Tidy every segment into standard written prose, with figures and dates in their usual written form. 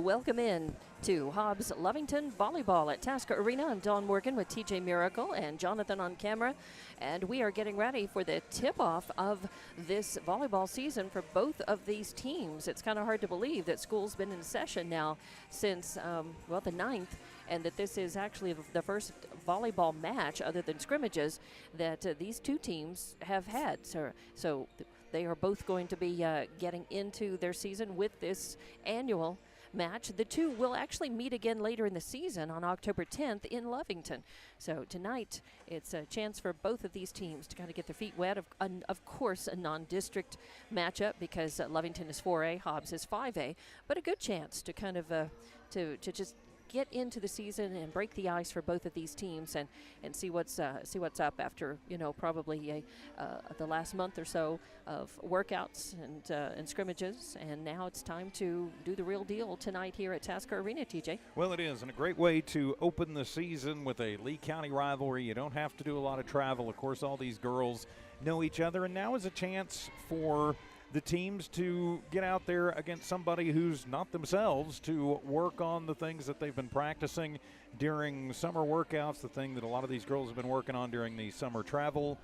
Welcome in to Hobbs Lovington Volleyball at Tasker Arena. I'm Dawn Morgan with TJ Miracle and Jonathan on camera, and we are getting ready for the tip-off of this volleyball season for both of these teams. It's kind of hard to believe that school's been in session now since, the 9th, and that this is actually the first volleyball match, other than scrimmages, that these two teams have had. So they are both going to be getting into their season with this annual match. The two will actually meet again later in the season on October 10th in Lovington. So tonight, it's a chance for both of these teams to kind of get their feet wet. Of course, a non-district matchup because Lovington is 4A, Hobbs is 5A, but a good chance to kind of to just get into the season and break the ice for both of these teams and see what's up after probably the last month or so of workouts and scrimmages, and now it's time to do the real deal tonight here at Tasker Arena, TJ. Well, it is, and a great way to open the season with a Lee County rivalry. You don't have to do a lot of travel. Of course, all these girls know each other, and now is a chance for the teams to get out there against somebody who's not themselves, to work on the things that they've been practicing during summer workouts, the thing that a lot of these girls have been working on during the summer travel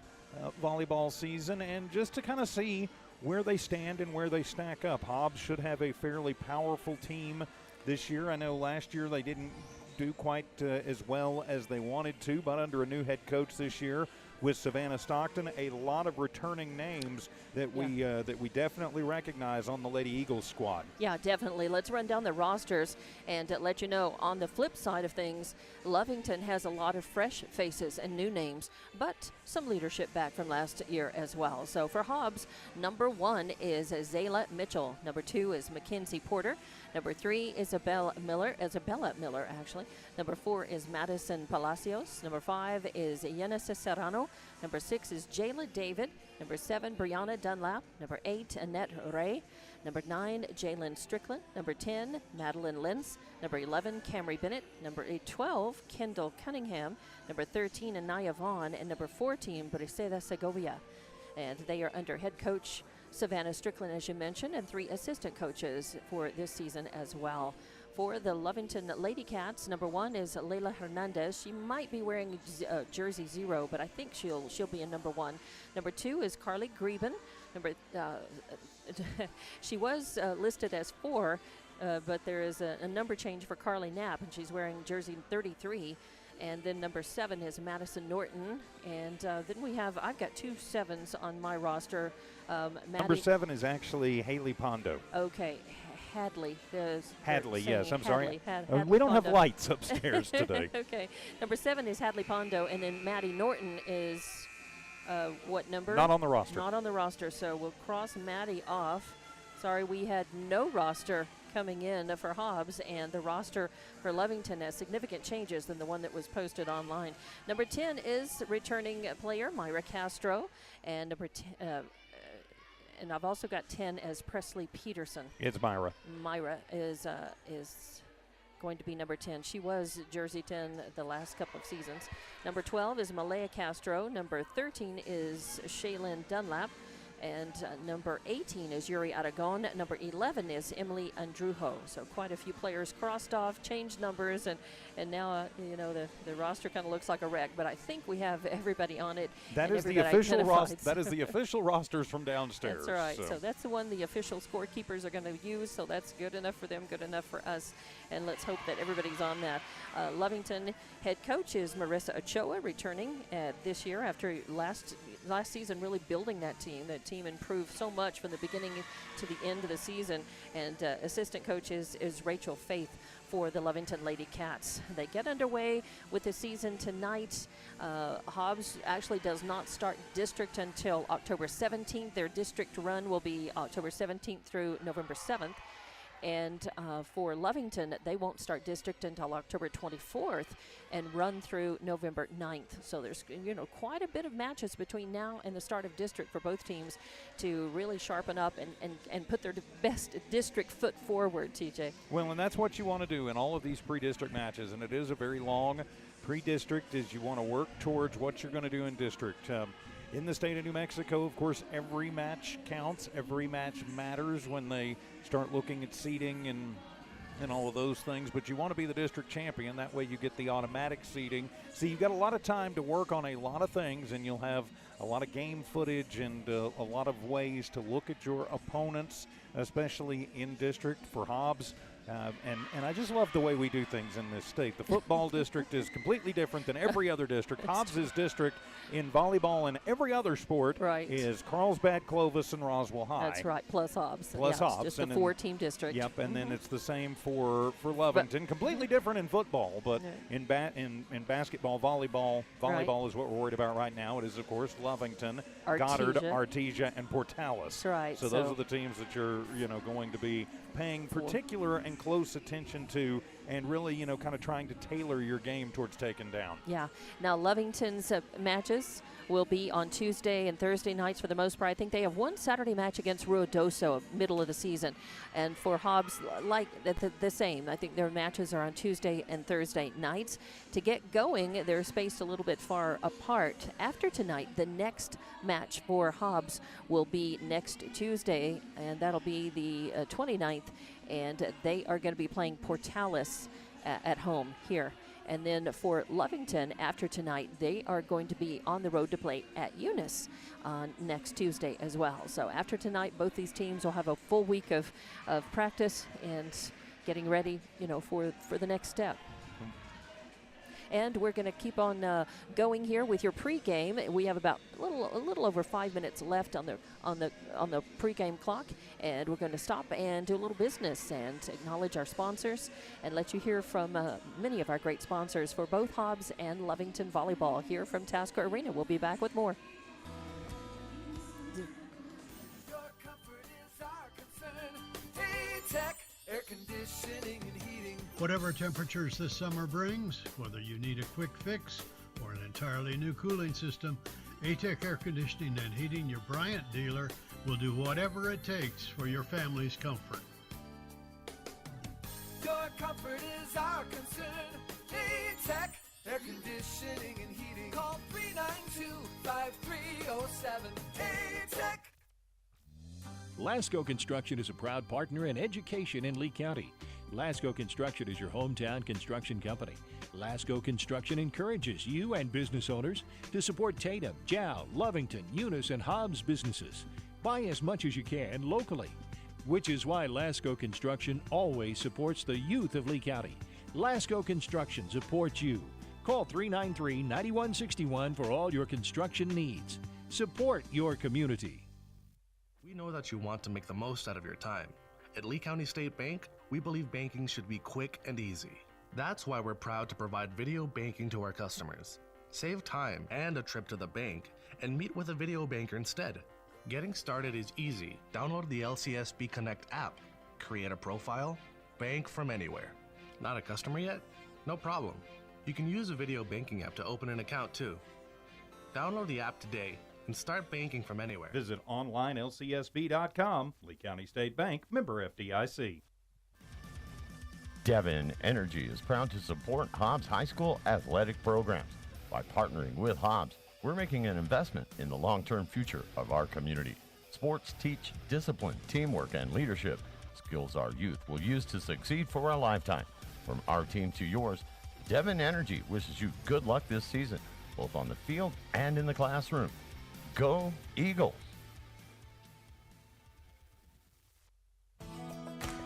volleyball season, and just to kind of see where they stand and where they stack up. Hobbs should have a fairly powerful team this year. I know last year they didn't do quite as well as they wanted to, but under a new head coach this year with Savannah Stockton, a lot of returning names that we definitely recognize on the Lady Eagles squad. Yeah, definitely. Let's run down the rosters and let you know, on the flip side of things, Lovington has a lot of fresh faces and new names, but some leadership back from last year as well. So for Hobbs, number 1 is Zayla Mitchell. Number 2 is Mackenzie Porter. Number 3 is Isabella Miller, actually. Number 4 is Madison Palacios. Number 5 is Yenesa Serrano. Number 6 is Jayla David. Number 7, Brianna Dunlap. Number 8, Annette Ray. Number 9, Jalen Strickland. Number 10, Madeline Lentz. Number 11, Camry Bennett. Number 12, Kendall Cunningham. Number 13, Anaya Vaughn. And number 14, Briseda Segovia. And they are under head coach Savannah Strickland, as you mentioned, and 3 assistant coaches for this season as well. For the Lovington Lady Cats, number 1 is Leila Hernandez. She might be wearing jersey 0, but I think she'll be in number 1. Number 2 is Carly Greben. She was listed as 4, but there is a number change for Carly Knapp, and she's wearing jersey 33. And then number 7 is Madison Norton. And then I've got 2 7s on my roster. Number 7 is actually Haley Pondo. Okay. Hadley. Hadley, yes. I'm sorry. Hadley we don't Pondo. have lights upstairs today. Okay. Number 7 is Hadley Pondo, and then Maddie Norton is what number? Not on the roster. Not on the roster, so we'll cross Maddie off. Sorry, we had no roster coming in for Hobbs, and the roster for Lovington has significant changes than the one that was posted online. Number 10 is returning player Myra Castro, and number 10, and I've also got 10 as Presley Peterson. It's Myra. Myra is going to be number 10. She was jersey 10 the last couple of seasons. Number 12 is Malaya Castro. Number 13 is Shaylin Dunlap. And number 18 is Yuri Aragon. Number 11 is Emily Andrujo. So quite a few players crossed off, changed numbers, and now the roster kind of looks like a wreck. But I think we have everybody on it. That is the official roster. That is the official rosters from downstairs. That's right. So that's the one the official scorekeepers are going to use. So that's good enough for them, good enough for us. And let's hope that everybody's on that. Lovington head coach is Marissa Ochoa, returning this year after last season really building that team. That team improved so much from the beginning to the end of the season. And assistant coach is Rachel Faith for the Lovington Lady Cats. They get underway with the season tonight. Hobbs actually does not start district until October 17th. Their district run will be October 17th through November 7th. And for Lovington, they won't start district until October 24th and run through November 9th. So there's quite a bit of matches between now and the start of district for both teams to really sharpen up and put their best district foot forward, TJ. Well, and that's what you want to do in all of these pre-district matches, and it is a very long pre-district as you want to work towards what you're going to do in district. In the state of New Mexico, of course, every match counts. Every match matters when they start looking at seeding and and all of those things, but you want to be the district champion. That way you get the automatic seeding. So you've got a lot of time to work on a lot of things, and you'll have a lot of game footage and a lot of ways to look at your opponents, especially in district for Hobbs. And I just love the way we do things in this state. The football district is completely different than every other district. Hobbs' district in volleyball and every other sport is Carlsbad, Clovis, and Roswell High. That's right, plus Hobbs. Plus Hobbs. It's just a 4-team district. Yep, and then it's the same for Lovington. Completely different in football, but in basketball, volleyball is what we're worried about right now. It is, of course, Lovington, Goddard, Artesia, and Portales. That's right. So those are the teams that you're going to be paying particular and close attention to, and really, kind of trying to tailor your game towards taking down. Yeah. Now, Lovington's matches will be on Tuesday and Thursday nights for the most part. I think they have one Saturday match against Ruidoso, middle of the season. And for Hobbs, like the same. I think their matches are on Tuesday and Thursday nights. To get going, they're spaced a little bit far apart. After tonight, the next match for Hobbs will be next Tuesday, and that'll be the 29th. And they are going to be playing Portales at home here. And then for Lovington, after tonight, they are going to be on the road to play at Eunice on next Tuesday as well. So after tonight, both these teams will have a full week of practice and getting ready, for the next step. And we're going to keep on going here with your pregame. We have about a little over 5 minutes left on the pregame clock, and we're going to stop and do a little business and acknowledge our sponsors and let you hear from many of our great sponsors for both Hobbs and Lovington Volleyball here from Tasker Arena. We'll be back with more. Air conditioning and heating. Whatever temperatures this summer brings, whether you need a quick fix or an entirely new cooling system, A-Tech Air Conditioning and Heating, your Bryant dealer, will do whatever it takes for your family's comfort. Your comfort is our concern. A-Tech Air Conditioning and Heating. Call 392-5307. A-Tech. Lasco Construction is a proud partner in education in Lee County. Lasco Construction is your hometown construction company. Lasco Construction encourages you and business owners to support Tatum, Jow, Lovington, Eunice, and Hobbs businesses. Buy as much as you can locally, which is why Lasco Construction always supports the youth of Lee County. Lasco Construction supports you. Call 393-9161 for all your construction needs. Support your community. We know that you want to make the most out of your time. At Lee County State Bank, we believe banking should be quick and easy. That's why we're proud to provide video banking to our customers. Save time and a trip to the bank and meet with a video banker instead. Getting started is easy. Download the LCSB Connect app, create a profile, bank from anywhere. Not a customer yet? No problem. You can use a video banking app to open an account too. Download the app today and start banking from anywhere. Visit onlinelcsb.com. Lee County State Bank, member FDIC. Devon Energy is proud to support Hobbs High School athletic programs. By partnering with Hobbs, we're making an investment in the long-term future of our community. Sports teach discipline, teamwork, and leadership, skills our youth will use to succeed for a lifetime. From our team to yours, Devon Energy wishes you good luck this season, both on the field and in the classroom. Go Eagles!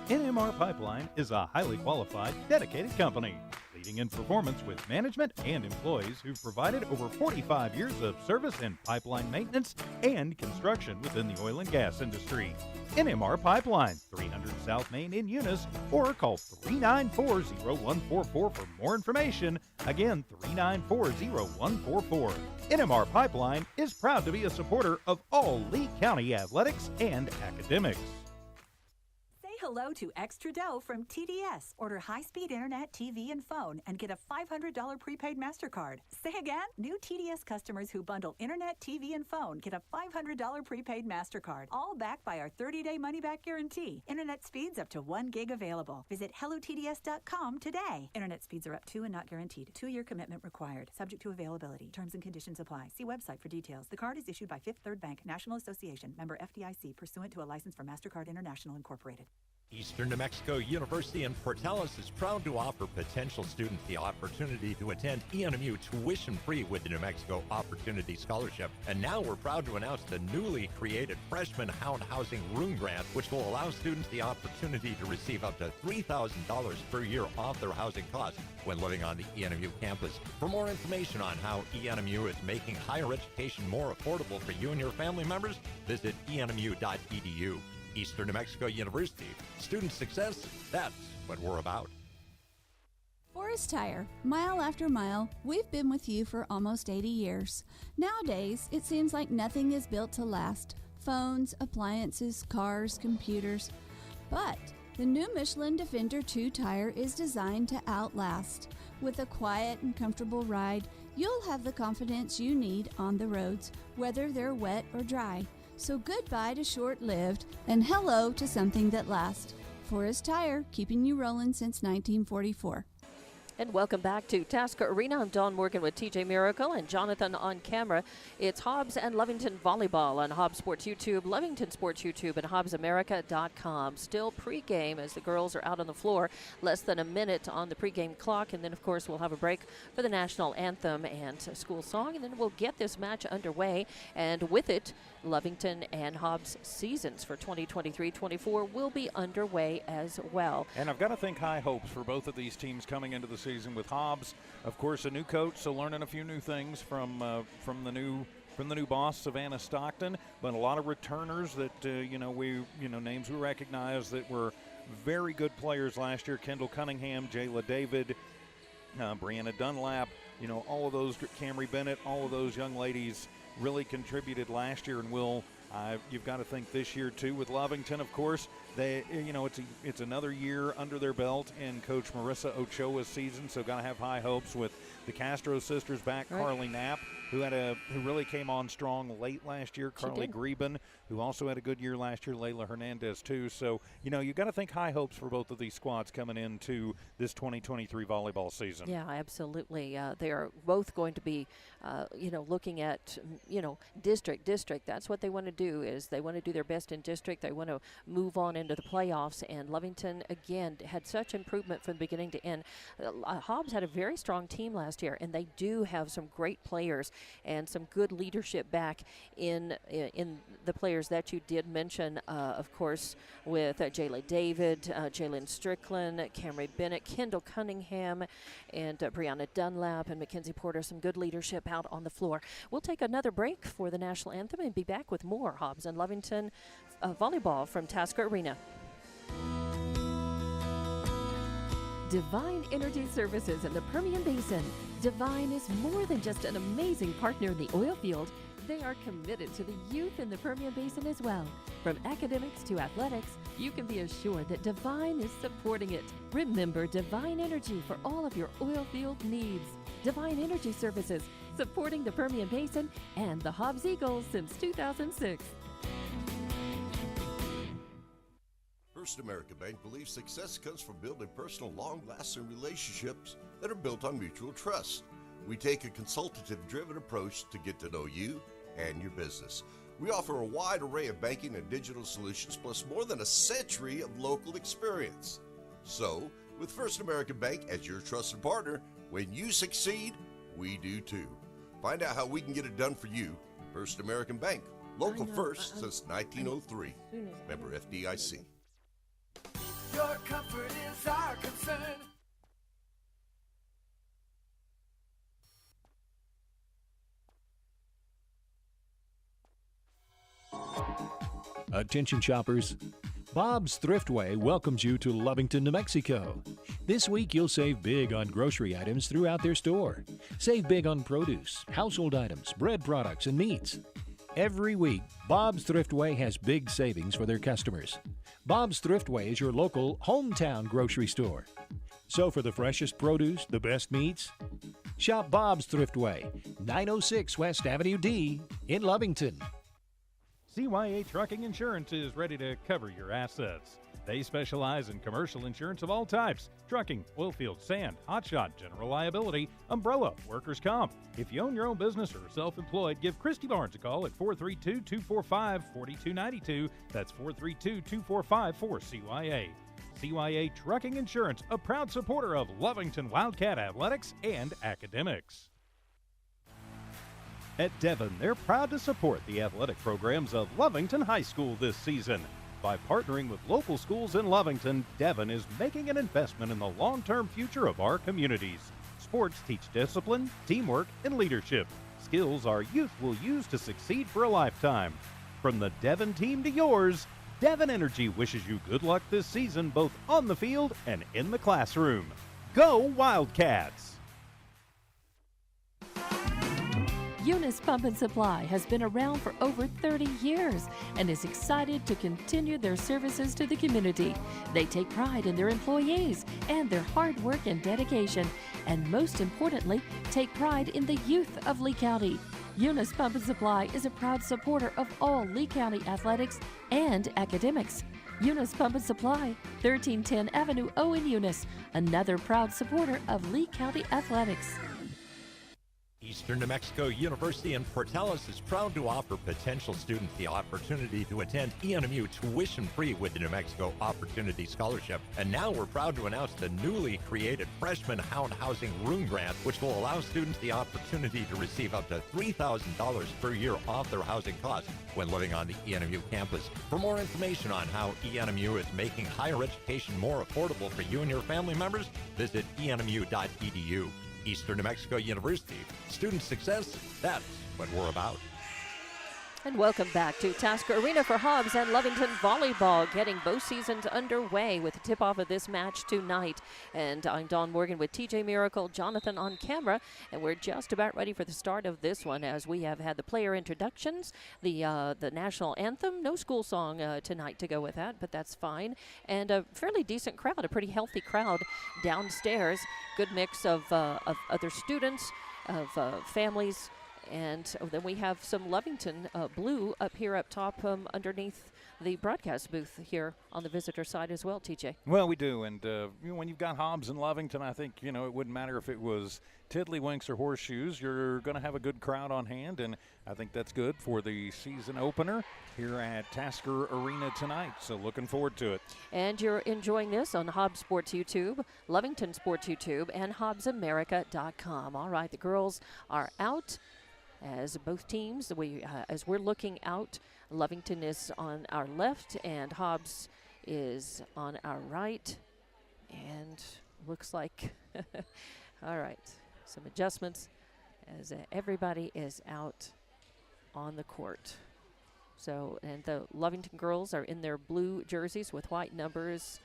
NMR Pipeline is a highly qualified, dedicated company, leading in performance with management and employees who've provided over 45 years of service in pipeline maintenance and construction within the oil and gas industry. NMR Pipeline, 300 South Main in Eunice, or call 394-0144 for more information. Again, 394-0144. NMR Pipeline is proud to be a supporter of all Lee County athletics and academics. Hello to Extra Dough from TDS. Order high-speed internet, TV, and phone and get a $500 prepaid MasterCard. Say again? New TDS customers who bundle internet, TV, and phone get a $500 prepaid MasterCard. All backed by our 30-day money-back guarantee. Internet speeds up to 1 gig available. Visit hellotds.com today. Internet speeds are up to and not guaranteed. 2-year commitment required. Subject to availability. Terms and conditions apply. See website for details. The card is issued by Fifth Third Bank, National Association, member FDIC, pursuant to a license for MasterCard International Incorporated. Eastern New Mexico University in Portales is proud to offer potential students the opportunity to attend ENMU tuition-free with the New Mexico Opportunity Scholarship. And now we're proud to announce the newly created Freshman Hound Housing Room Grant, which will allow students the opportunity to receive up to $3,000 per year off their housing costs when living on the ENMU campus. For more information on how ENMU is making higher education more affordable for you and your family members, visit enmu.edu. Eastern New Mexico University. Student success, that's what we're about. Forest Tire, mile after mile, we've been with you for almost 80 years. Nowadays, it seems like nothing is built to last. Phones, appliances, cars, computers. But the new Michelin Defender 2 tire is designed to outlast. With a quiet and comfortable ride, you'll have the confidence you need on the roads, whether they're wet or dry. So goodbye to short-lived and hello to something that lasts. Forest Tire, keeping you rolling since 1944. And welcome back to Tasker Arena. I'm Dawn Morgan with TJ Miracle and Jonathan on camera. It's Hobbs and Lovington Volleyball on Hobbs Sports YouTube, Lovington Sports YouTube, and HobbsAmerica.com. Still pregame as the girls are out on the floor. Less than a minute on the pregame clock. And then, of course, we'll have a break for the national anthem and school song. And then we'll get this match underway. And with it, Lovington and Hobbs seasons for 2023-24 will be underway as well. And I've got to think high hopes for both of these teams coming into the season with Hobbs, of course, a new coach, so learning a few new things from the new boss, Savannah Stockton, but a lot of returners that names we recognize that were very good players last year. Kendall Cunningham, Jayla David, Brianna Dunlap, all of those, Camry Bennett, all of those young ladies really contributed last year and will. You've got to think this year too with Lovington, of course. It's another year under their belt in Coach Marissa Ochoa's season, so got to have high hopes with the Castro sisters back. Right. Carly Knapp, who really came on strong late last year. Carly Greben, who also had a good year last year. Layla Hernandez too. So you've got to think high hopes for both of these squads coming into this 2023 volleyball season. Yeah, absolutely. They are both going to be, looking at district. That's what they want to do. Is they want to do their best in district. They want to move on into the playoffs. And Lovington again had such improvement from beginning to end. Hobbs had a very strong team last year, and they do have some great players and some good leadership back in the players that you did mention, of course, with Jayla David, Jalen Strickland, Camry Bennett, Kendall Cunningham, and Brianna Dunlap and Mackenzie Porter. Some good leadership out on the floor. We'll take another break for the national anthem and be back with more Hobbs and Lovington volleyball from Tasker Arena. Divine Energy Services in the Permian Basin. Divine is more than just an amazing partner in the oil field. They are committed to the youth in the Permian Basin as well. From academics to athletics, you can be assured that Divine is supporting it. Remember Divine Energy for all of your oil field needs. Divine Energy Services, supporting the Permian Basin and the Hobbs Eagles since 2006. First American Bank believes success comes from building personal, long-lasting relationships that are built on mutual trust. We take a consultative-driven approach to get to know you and your business. We offer a wide array of banking and digital solutions, plus more than a century of local experience. So, with First American Bank as your trusted partner, when you succeed, we do too. Find out how we can get it done for you. First American Bank, local first since 1903. Member FDIC. Your comfort is our concern. Attention shoppers, Bob's Thriftway welcomes you to Lovington, New Mexico. This week you'll save big on grocery items throughout their store. Save big on produce, household items, bread products, and meats. Every week, Bob's Thriftway has big savings for their customers. Bob's Thriftway is your local hometown grocery store. So for the freshest produce, the best meats, shop Bob's Thriftway, 906 West Avenue D in Lovington. CYA Trucking Insurance is ready to cover your assets. They specialize in commercial insurance of all types: trucking, oilfield, sand, hotshot, general liability, umbrella, workers' comp. If you own your own business or are self-employed, give Christy Barnes a call at 432-245-4292. That's 432-245-4CYA. CYA Trucking Insurance, a proud supporter of Lovington Wildcat Athletics and Academics. At Devon, they're proud to support the athletic programs of Lovington High School this season. By partnering with local schools in Lovington, Devon is making an investment in the long-term future of our communities. Sports teach discipline, teamwork, and leadership, skills our youth will use to succeed for a lifetime. From the Devon team to yours, Devon Energy wishes you good luck this season, both on the field and in the classroom. Go Wildcats! Eunice Pump and Supply has been around for over 30 years and is excited to continue their services to the community. They take pride in their employees and their hard work and dedication, and most importantly, take pride in the youth of Lee County. Eunice Pump and Supply is a proud supporter of all Lee County athletics and academics. Eunice Pump and Supply, 1310 Avenue O in Eunice, another proud supporter of Lee County athletics. Eastern New Mexico University in Portales is proud to offer potential students the opportunity to attend ENMU tuition-free with the New Mexico Opportunity Scholarship. And now we're proud to announce the newly created Freshman Hound Housing Room Grant, which will allow students the opportunity to receive up to $3,000 per year off their housing costs when living on the ENMU campus. For more information on how ENMU is making higher education more affordable for you and your family members, visit enmu.edu. Eastern New Mexico University. Student success, that's what we're about. And welcome back to Tasker Arena for Hobbs and Lovington Volleyball, getting both seasons underway with the tip-off of this match tonight. And I'm Dawn Morgan with TJ Miracle, Jonathan on camera, and we're just about ready for the start of this one, as we have had the player introductions, the national anthem, no school song tonight to go with that, but that's fine, and a fairly decent crowd, a pretty healthy crowd downstairs. Good mix of other students, of families. And then we have some Lovington blue up here up top underneath the broadcast booth here on the visitor side as well, TJ. Well, we do. And when you've got Hobbs and Lovington, I think, it wouldn't matter if it was Tiddlywinks or Horseshoes. You're going to have a good crowd on hand, and I think that's good for the season opener here at Tasker Arena tonight. So looking forward to it. And you're enjoying this on Hobbs Sports YouTube, Lovington Sports YouTube, and HobbsAmerica.com. All right, the girls are out. As both teams, as we're looking out, Lovington is on our left and Hobbs is on our right. And looks like, all right, some adjustments as everybody is out on the court. So, and the Lovington girls are in their blue jerseys with white numbers,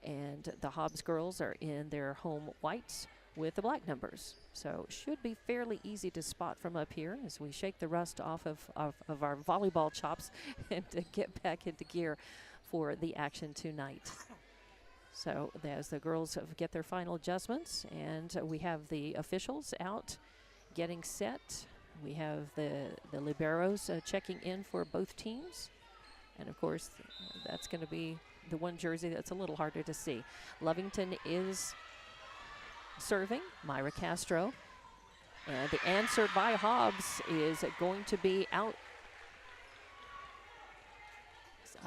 and the Hobbs girls are in their home whites with the black numbers. So should be fairly easy to spot from up here as we shake the rust off of our volleyball chops and to get back into gear for the action tonight. So as the girls get their final adjustments, and we have the officials out getting set. We have the liberos checking in for both teams. And of course, that's going to be the one jersey that's a little harder to see. Lovington is serving, Myra Castro. And the answer by Hobbs is going to be out.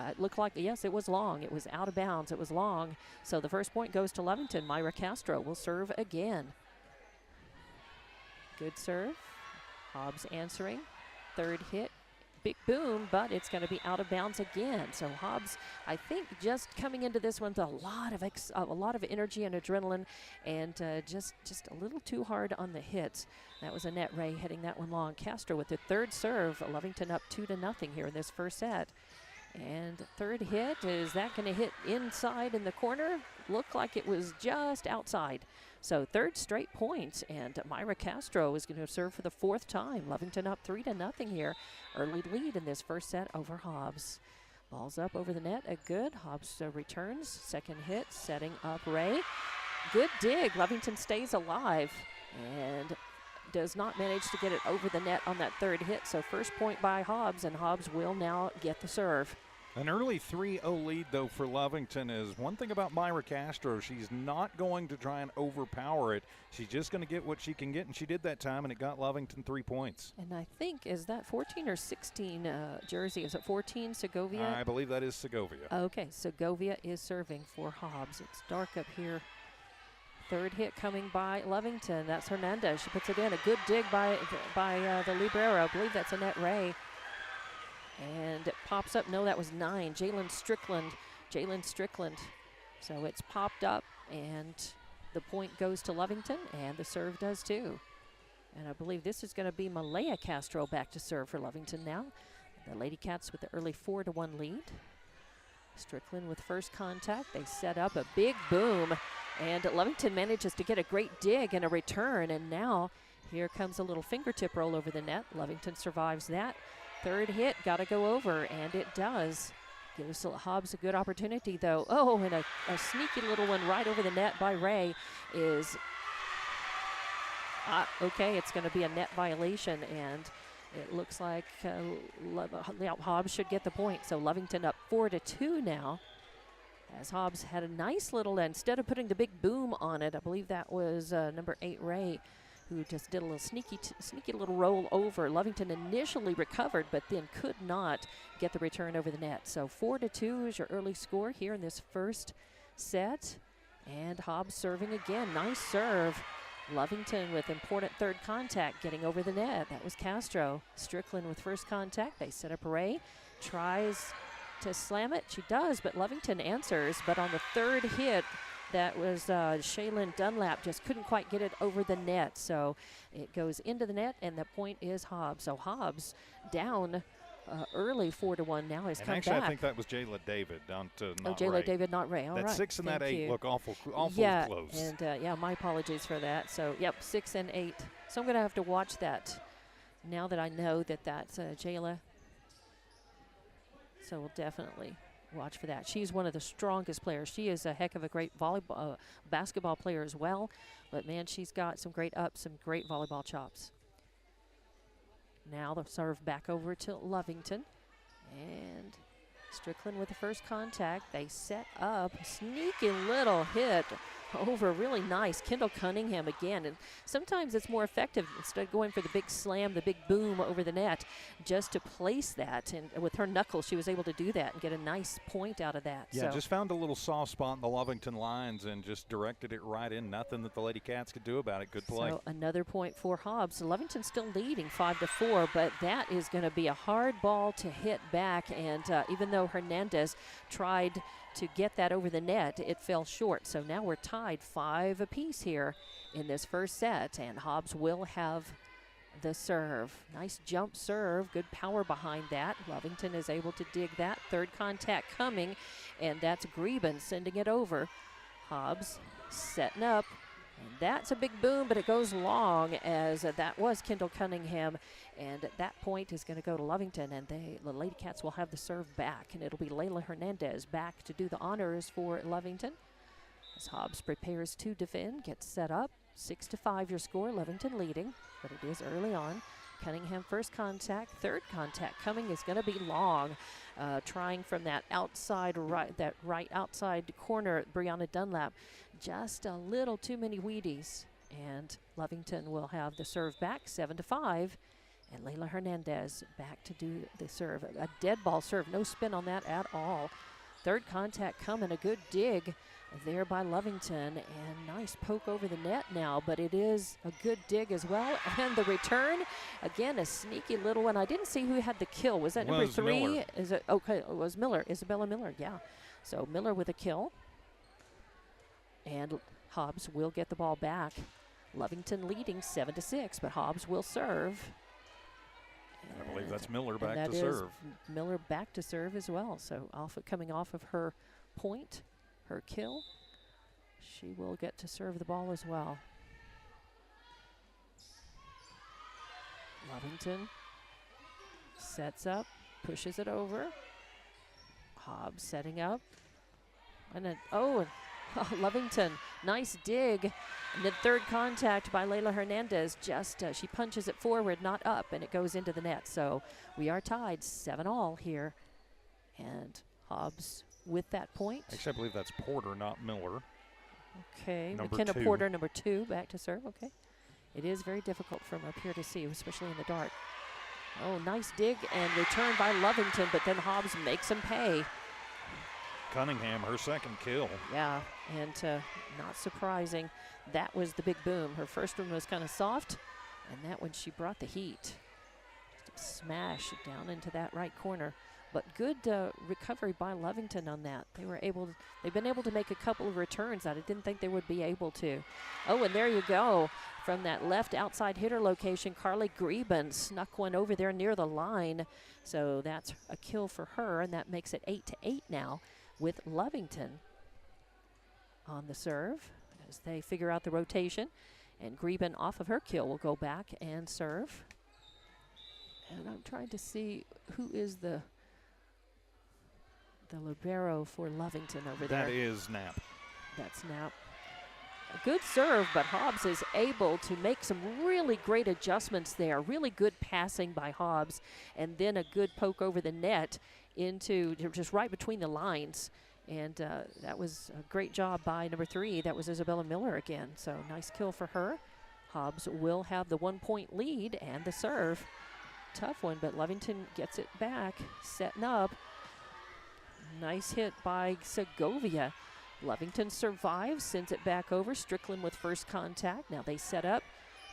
It looked like, yes, it was long. It was out of bounds. It was long. So the first point goes to Lovington. Myra Castro will serve again. Good serve. Hobbs answering. Third hit. Big boom, but it's going to be out of bounds again. So Hobbs, I think, just coming into this one with a lot of energy and adrenaline, and just a little too hard on the hits. That was Annette Ray hitting that one long. Castro with the third serve. Lovington up 2-0 here in this first set. And third hit, is that going to hit inside in the corner? Looked like it was just outside. So third straight point, and Myra Castro is going to serve for the fourth time. Lovington up 3-0 here. Early lead in this first set over Hobbs. Ball's up over the net, a good. Hobbs returns, second hit, setting up Ray. Good dig, Lovington stays alive and does not manage to get it over the net on that third hit. So first point by Hobbs, and Hobbs will now get the serve. An early 3-0 lead, though, for Lovington is one thing about Myra Castro. She's not going to try and overpower it. She's just going to get what she can get, and she did that time, and it got Lovington 3 points. And I think, is that 14 or 16 jersey? Is it 14, Segovia? I believe that is Segovia. Okay, Segovia is serving for Hobbs. It's dark up here. Third hit coming by Lovington. That's Hernandez. She puts it in. A good dig by the libero. I believe that's Annette Ray. And it pops up. No, that was 9. Jalen Strickland. So it's popped up, and the point goes to Lovington, and the serve does too. And I believe this is going to be Malaya Castro back to serve for Lovington now. The Lady Cats with the early 4-1 lead. Strickland with first contact. They set up a big boom, and Lovington manages to get a great dig and a return, and now here comes a little fingertip roll over the net. Lovington survives that. Third hit, got to go over, and it does. Gives Hobbs a good opportunity, though. Oh, and a sneaky little one right over the net by Ray is, okay, it's going to be a net violation, and it looks like Hobbs should get the point. So Lovington up 4-2 now, as Hobbs had a nice little, instead of putting the big boom on it, I believe that was number 8, Ray, who just did a little sneaky little roll over. Lovington initially recovered, but then could not get the return over the net. So 4-2 is your early score here in this first set. And Hobbs serving again. Nice serve. Lovington with important third contact, getting over the net. That was Castro. Strickland with first contact. They set up Ray. Tries to slam it. She does, but Lovington answers. But on the third hit, that was Shaylin Dunlap, just couldn't quite get it over the net. So it goes into the net, and the point is Hobbs. So Hobbs down early 4-1 now has come actually, back. I think that was Jayla David down to not Jayla Ray. David, not Ray. All that right. 6 and Thank that 8 you. look awful yeah, close. And yeah, my apologies for that. So yep, 6 and 8. So I'm going to have to watch that now that I know that that's Jayla. So we'll definitely watch for that. She's one of the strongest players. She is a heck of a great basketball player as well. But man, she's got some great ups, some great volleyball chops. Now the serve back over to Lovington. And Strickland with the first contact. They set up, sneaky little hit over, really nice. Kendall Cunningham again. And sometimes it's more effective instead of going for the big slam, the big boom over the net, just to place that. And with her knuckles, she was able to do that and get a nice point out of that. Yeah, so just found a little soft spot in the Lovington lines and just directed it right in. Nothing that the Lady Cats could do about it. Good play. So another point for Hobbs. Lovington still leading 5-4, but that is going to be a hard ball to hit back. And even though Hernandez tried to get that over the net, it fell short. So now we're tied 5 apiece here in this first set, and Hobbs will have the serve. Nice jump serve, good power behind that. Lovington is able to dig that. Third contact coming, and that's Greben sending it over. Hobbs setting up, and that's a big boom, but it goes long, as that was Kendall Cunningham, and at that point is going to go to Lovington, and the Lady Cats will have the serve back, and it'll be Layla Hernandez back to do the honors for Lovington. As Hobbs prepares to defend, gets set up. 6-5 your score, Lovington leading, but it is early on. Cunningham first contact, third contact coming is going to be long. Trying from that outside right outside corner, Brianna Dunlap, just a little too many Wheaties, and Lovington will have the serve back, 7-5, and Layla Hernandez back to do the serve. A dead ball serve, no spin on that at all. Third contact coming, a good dig there by Lovington, and nice poke over the net now, but it is a good dig as well. And the return, again, a sneaky little one. I didn't see who had the kill. Was that number 3? Miller. Is it okay? It was Miller, Isabella Miller. Yeah. So Miller with a kill, and Hobbs will get the ball back. Lovington leading 7-6, but Hobbs will serve. I believe that's Miller back that to is serve. Miller back to serve as well. So coming off of her point, her kill, she will get to serve the ball as well. Lovington sets up, pushes it over. Hobbs setting up. And then, Lovington, nice dig. And then third contact by Layla Hernandez. Just, she punches it forward, not up, and it goes into the net. So we are tied 7-all here. And Hobbs with that point. Actually, I believe that's Porter, not Miller. Okay, Number McKenna 2. Porter, number 2, back to serve. Okay. It is very difficult from up here to see, especially in the dark. Oh, nice dig and return by Lovington, but then Hobbs makes him pay. Cunningham, her second kill. Yeah, and not surprising, that was the big boom. Her first one was kind of soft, and that one she brought the heat. Just a smash down into that right corner. But good recovery by Lovington on that. They've been able to make a couple of returns that I didn't think they would be able to. Oh, and there you go. From that left outside hitter location, Carly Greben snuck one over there near the line. So that's a kill for her, and that makes it 8-8 now with Lovington on the serve as they figure out the rotation. And Greben off of her kill will go back and serve. And I'm trying to see who is the libero for Lovington over there. That is Knapp. That's Knapp. A good serve, but Hobbs is able to make some really great adjustments there. Really good passing by Hobbs, and then a good poke over the net into just right between the lines. And that was a great job by number 3. That was Isabella Miller again. So nice kill for her. Hobbs will have the 1-point lead and the serve. Tough one, but Lovington gets it back, setting up. Nice hit by Segovia. Lovington survives, sends it back over. Strickland with first contact. Now they set up.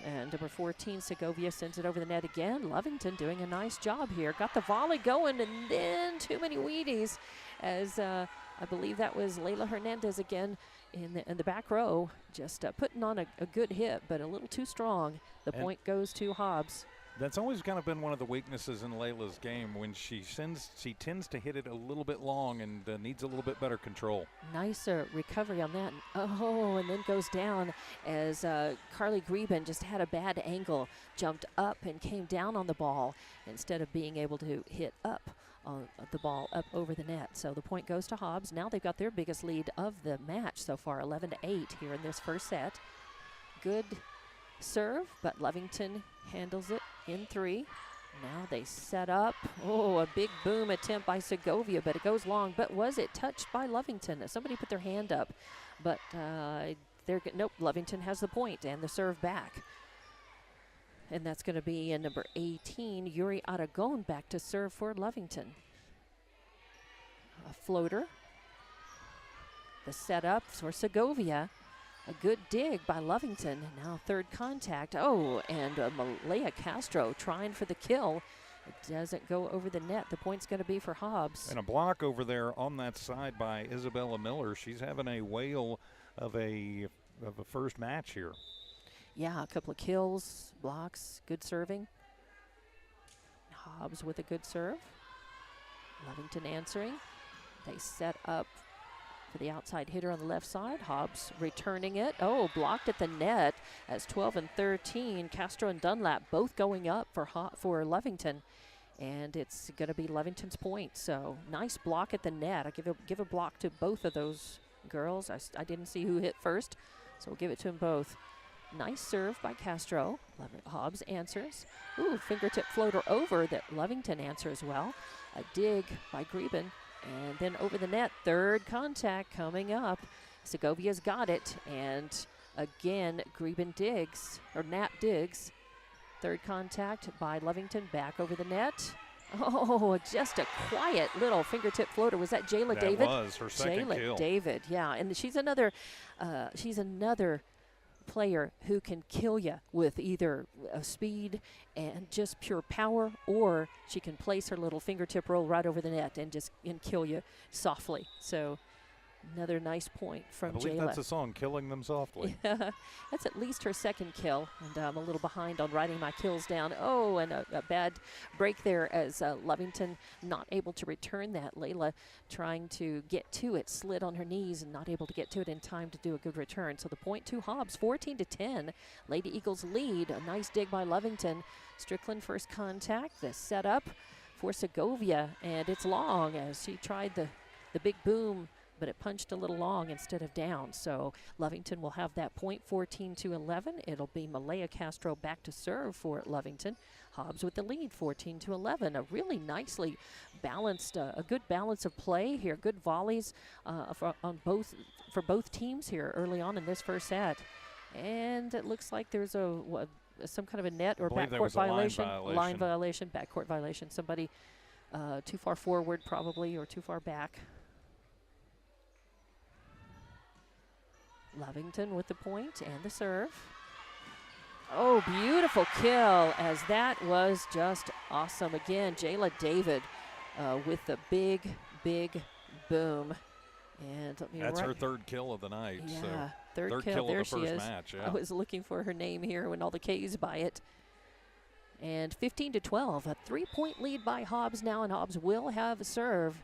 And number 14, Segovia, sends it over the net again. Lovington doing a nice job here. Got the volley going, and then too many Wheaties as I believe that was Layla Hernandez again in the back row. Just putting on a good hit, but a little too strong. The point goes to Hobbs. That's always kind of been one of the weaknesses in Layla's game. When she tends to hit it a little bit long and needs a little bit better control. Nice recovery on that. Oh, and then goes down as Carly Greben just had a bad angle, jumped up and came down on the ball instead of being able to hit up on the ball up over the net. So the point goes to Hobbs. Now they've got their biggest lead of the match so far, 11-8 here in this first set. Good serve, but Lovington handles it in 3. Now they set up. Oh, a big boom attempt by Segovia, but it goes long. But was it touched by Lovington? Somebody put their hand up, but nope, Lovington has the point and the serve back. And that's going to be number 18, Yuri Aragon, back to serve for Lovington. A floater. The setup for Segovia. A good dig by Lovington. Now third contact. Oh, and Malaya Castro trying for the kill. It doesn't go over the net. The point's going to be for Hobbs. And a block over there on that side by Isabella Miller. She's having a whale of a first match here. Yeah, a couple of kills, blocks, good serving. Hobbs with a good serve. Lovington answering. They set up for the outside hitter on the left side. Hobbs returning it. Oh, blocked at the net as 12 and 13. Castro and Dunlap both going up for Lovington. And it's going to be Lovington's point. So nice block at the net. I give a block to both of those girls. I didn't see who hit first, so we'll give it to them both. Nice serve by Castro. Hobbs answers. Ooh, fingertip floater over that Lovington answers well. A dig by Greben. And then over the net, third contact coming up. Segovia's got it. And again, Greben digs, or Knapp digs. Third contact by Lovington, back over the net. Oh, just a quiet little fingertip floater. Was that Jayla David? That was her second kill. Jayla David, yeah. And she's another player who can kill you with either speed and just pure power, or she can place her little fingertip roll right over the net and kill you softly. So another nice point from Jayla. I believe that's a song, Killing Them Softly. Yeah, that's at least her second kill, and I'm a little behind on writing my kills down. Oh, and a bad break there as Lovington not able to return that. Layla trying to get to it, slid on her knees and not able to get to it in time to do a good return. So the point to Hobbs, 14-10. Lady Eagles lead. A nice dig by Lovington. Strickland first contact. The setup for Segovia, and it's long as she tried the big boom but it punched a little long instead of down. So Lovington will have that point, 14-11. It'll be Malaya Castro back to serve for Lovington. Hobbs with the lead, 14-11. A really nicely balanced, a good balance of play here. Good volleys for both teams here early on in this first set. And it looks like there's some kind of a net or backcourt violation. Line violation, backcourt violation. Somebody too far forward probably, or too far back. Lovington with the point and the serve. Oh, beautiful kill, as that was just awesome. Again, Jayla David with the big boom. And that's her third kill of the night. Yeah, so third kill there of the she first is. match. Yeah. I was looking for her name here when all the K's by it. And 15-12, a 3-point lead by Hobbs now, and Hobbs will have a serve.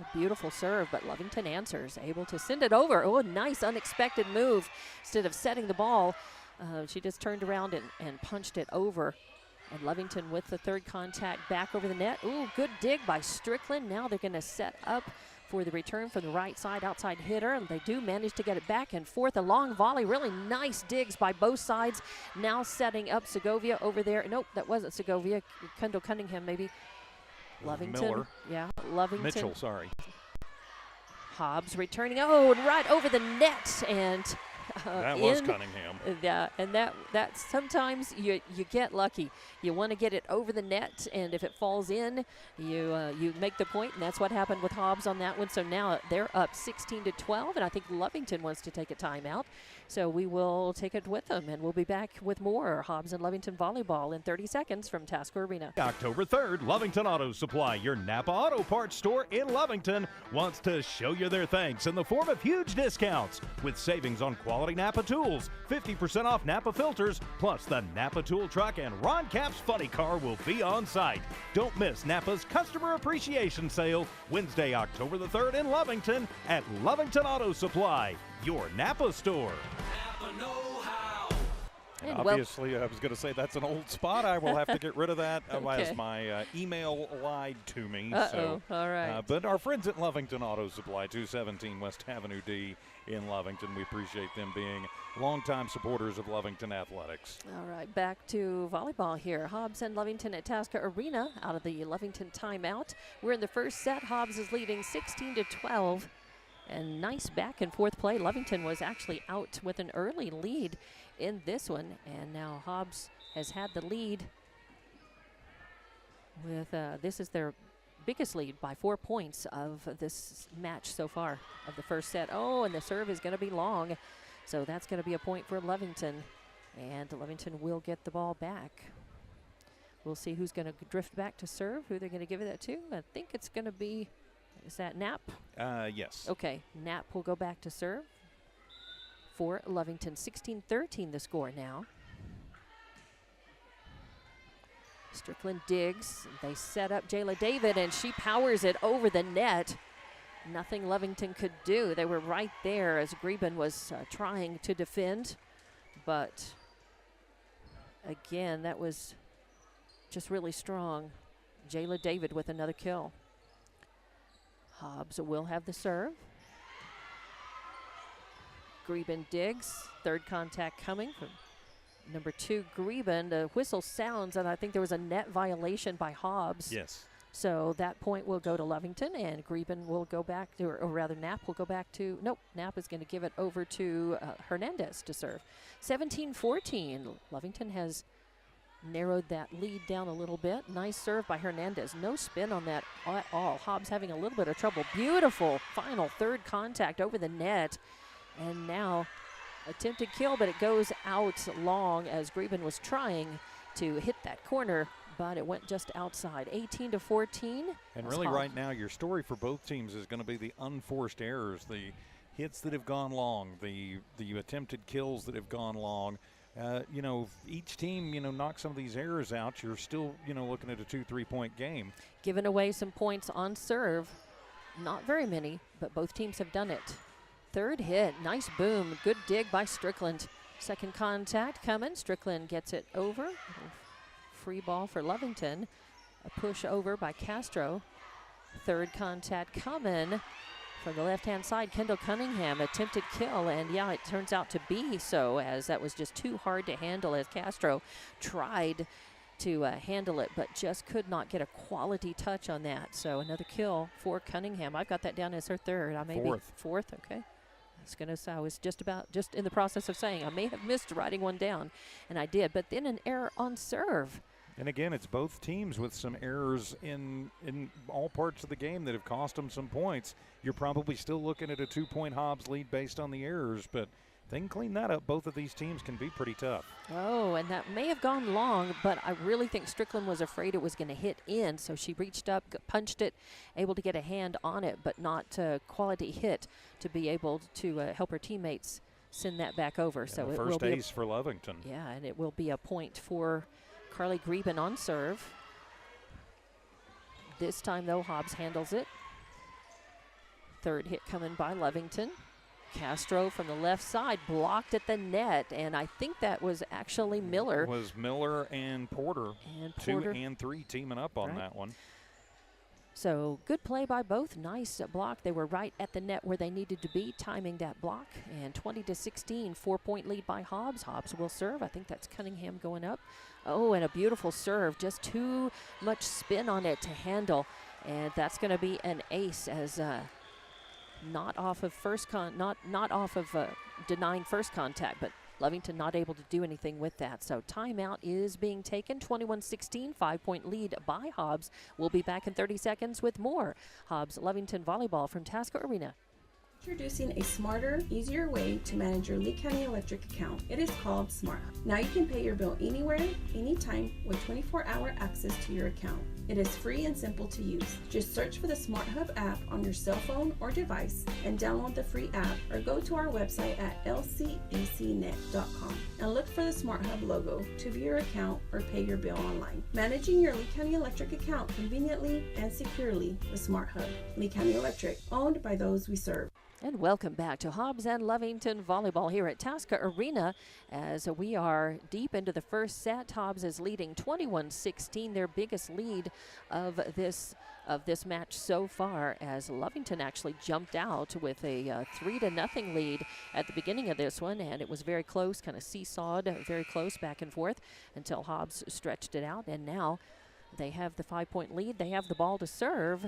A beautiful serve, but Lovington answers, able to send it over. Oh, a nice unexpected move. Instead of setting the ball, she just turned around and punched it over. And Lovington with the third contact back over the net. Ooh, good dig by Strickland. Now they're going to set up for the return from the right side, outside hitter. And they do manage to get it back and forth. A long volley, really nice digs by both sides. Now setting up Segovia over there. Nope, that wasn't Segovia. Kendall Cunningham maybe. Lovington. Miller. Yeah, Lovington. Mitchell, sorry. Hobbs returning. Oh, and right over the net. And that was Cunningham. Yeah, and that sometimes you get lucky. You want to get it over the net, and if it falls in, you make the point, and that's what happened with Hobbs on that one. So now they're up 16-12, and I think Lovington wants to take a timeout. So we will take it with them, and we'll be back with more Hobbs and Lovington volleyball in 30 seconds from Tasco Arena. October 3rd, Lovington Auto Supply, your Napa Auto Parts store in Lovington, wants to show you their thanks in the form of huge discounts with savings on quality Napa tools, 50% off Napa filters, plus the Napa tool truck and Ron Cap's funny car will be on site. Don't miss Napa's Customer Appreciation Sale, Wednesday, October the 3rd in Lovington at Lovington Auto Supply, your Napa store. Napa know-how. And obviously, I was going to say that's an old spot. I will have to get rid of that Okay. as my email lied to me. Uh-oh, all right. But our friends at Lovington Auto Supply, 217 West Avenue D in Lovington, we appreciate them being longtime supporters of Lovington athletics. All right, back to volleyball here. Hobbs and Lovington at Tasca Arena out of the Lovington timeout. We're in the first set. Hobbs is leading 16-12. And nice back and forth play. Lovington was actually out with an early lead in this one. And now Hobbs has had the lead with, this is their biggest lead by 4 points of this match so far of the first set. Oh, and the serve is going to be long. So that's going to be a point for Lovington. And Lovington will get the ball back. We'll see who's going to drift back to serve, who they're going to give that to. I think it's going to be, is that Knapp? Yes. Okay, Knapp will go back to serve for Lovington. 16-13 the score now. Strickland digs. They set up Jayla David, and she powers it over the net. Nothing Lovington could do. They were right there as Greben was trying to defend. But, again, that was just really strong. Jayla David with another kill. Hobbs will have the serve. Greben digs. Third contact coming from number 2, Greben. The whistle sounds, and I think there was a net violation by Hobbs. Yes. So that point will go to Lovington, and Greben will go back to, or rather Knapp will go back to, nope, Knapp is going to give it over to Hernandez to serve. 17-14. Lovington has narrowed that lead down a little bit. Nice serve by Hernandez. No spin on that at all. Hobbs having a little bit of trouble. Beautiful final third contact over the net. And now attempted kill, but it goes out long as Greben was trying to hit that corner, but it went just outside. 18-14. And really right now your story for both teams is going to be the unforced errors, the hits that have gone long, the attempted kills that have gone long. Each team, knocks some of these errors out. You're still, looking at a 2-3 point game. Giving away some points on serve. Not very many, but both teams have done it. Third hit, nice boom. Good dig by Strickland. Second contact coming. Strickland gets it over. Free ball for Lovington. A push over by Castro. Third contact coming from the left-hand side. Kendall Cunningham, attempted kill, and yeah, it turns out to be so, as that was just too hard to handle as Castro tried to handle it, but just could not get a quality touch on that. So another kill for Cunningham. I've got that down as her third. I may be fourth, okay. I was gonna say, I was just in the process of saying I may have missed writing one down, and I did, but then an error on serve. And again, it's both teams with some errors in all parts of the game that have cost them some points. You're probably still looking at a 2-point Hobbs lead based on the errors, but they can clean that up. Both of these teams can be pretty tough. Oh, and that may have gone long, but I really think Strickland was afraid it was going to hit in, so she reached up, punched it, able to get a hand on it, but not a quality hit to be able to help her teammates send that back over. Yeah, so it first will be ace for Lovington. Yeah, and it will be a point for Carly Greben on serve. This time, though, Hobbs handles it. Third hit coming by Lovington. Castro from the left side blocked at the net, and I think that was actually Miller. It was Miller and Porter. 2 and 3 teaming up on that one. So good play by both. Nice block. They were right at the net where they needed to be, timing that block. And 20-16, 4-point lead by Hobbs. Hobbs will serve. I think that's Cunningham going up. Oh, and a beautiful serve. Just too much spin on it to handle. And that's going to be an ace, as not off of denying first contact, but Lovington not able to do anything with that. So timeout is being taken. 21-16, 5-point lead by Hobbs. We'll be back in 30 seconds with more Hobbs Lovington volleyball from Tasco Arena. Introducing a smarter, easier way to manage your Lee County Electric account. It is called Smart Hub. Now you can pay your bill anywhere, anytime, with 24-hour access to your account. It is free and simple to use. Just search for the Smart Hub app on your cell phone or device and download the free app, or go to our website at lcecnet.com and look for the Smart Hub logo to view your account or pay your bill online. Managing your Lee County Electric account conveniently and securely with Smart Hub. Lee County Electric, owned by those we serve. And welcome back to Hobbs and Lovington volleyball here at Tasco Arena, as we are deep into the first set. Hobbs is leading 21-16, their biggest lead of this match so far, as Lovington actually jumped out with a 3-0 lead at the beginning of this one, and it was very close, kind of seesawed, very close back and forth until Hobbs stretched it out, and now they have the 5-point lead. They have the ball to serve,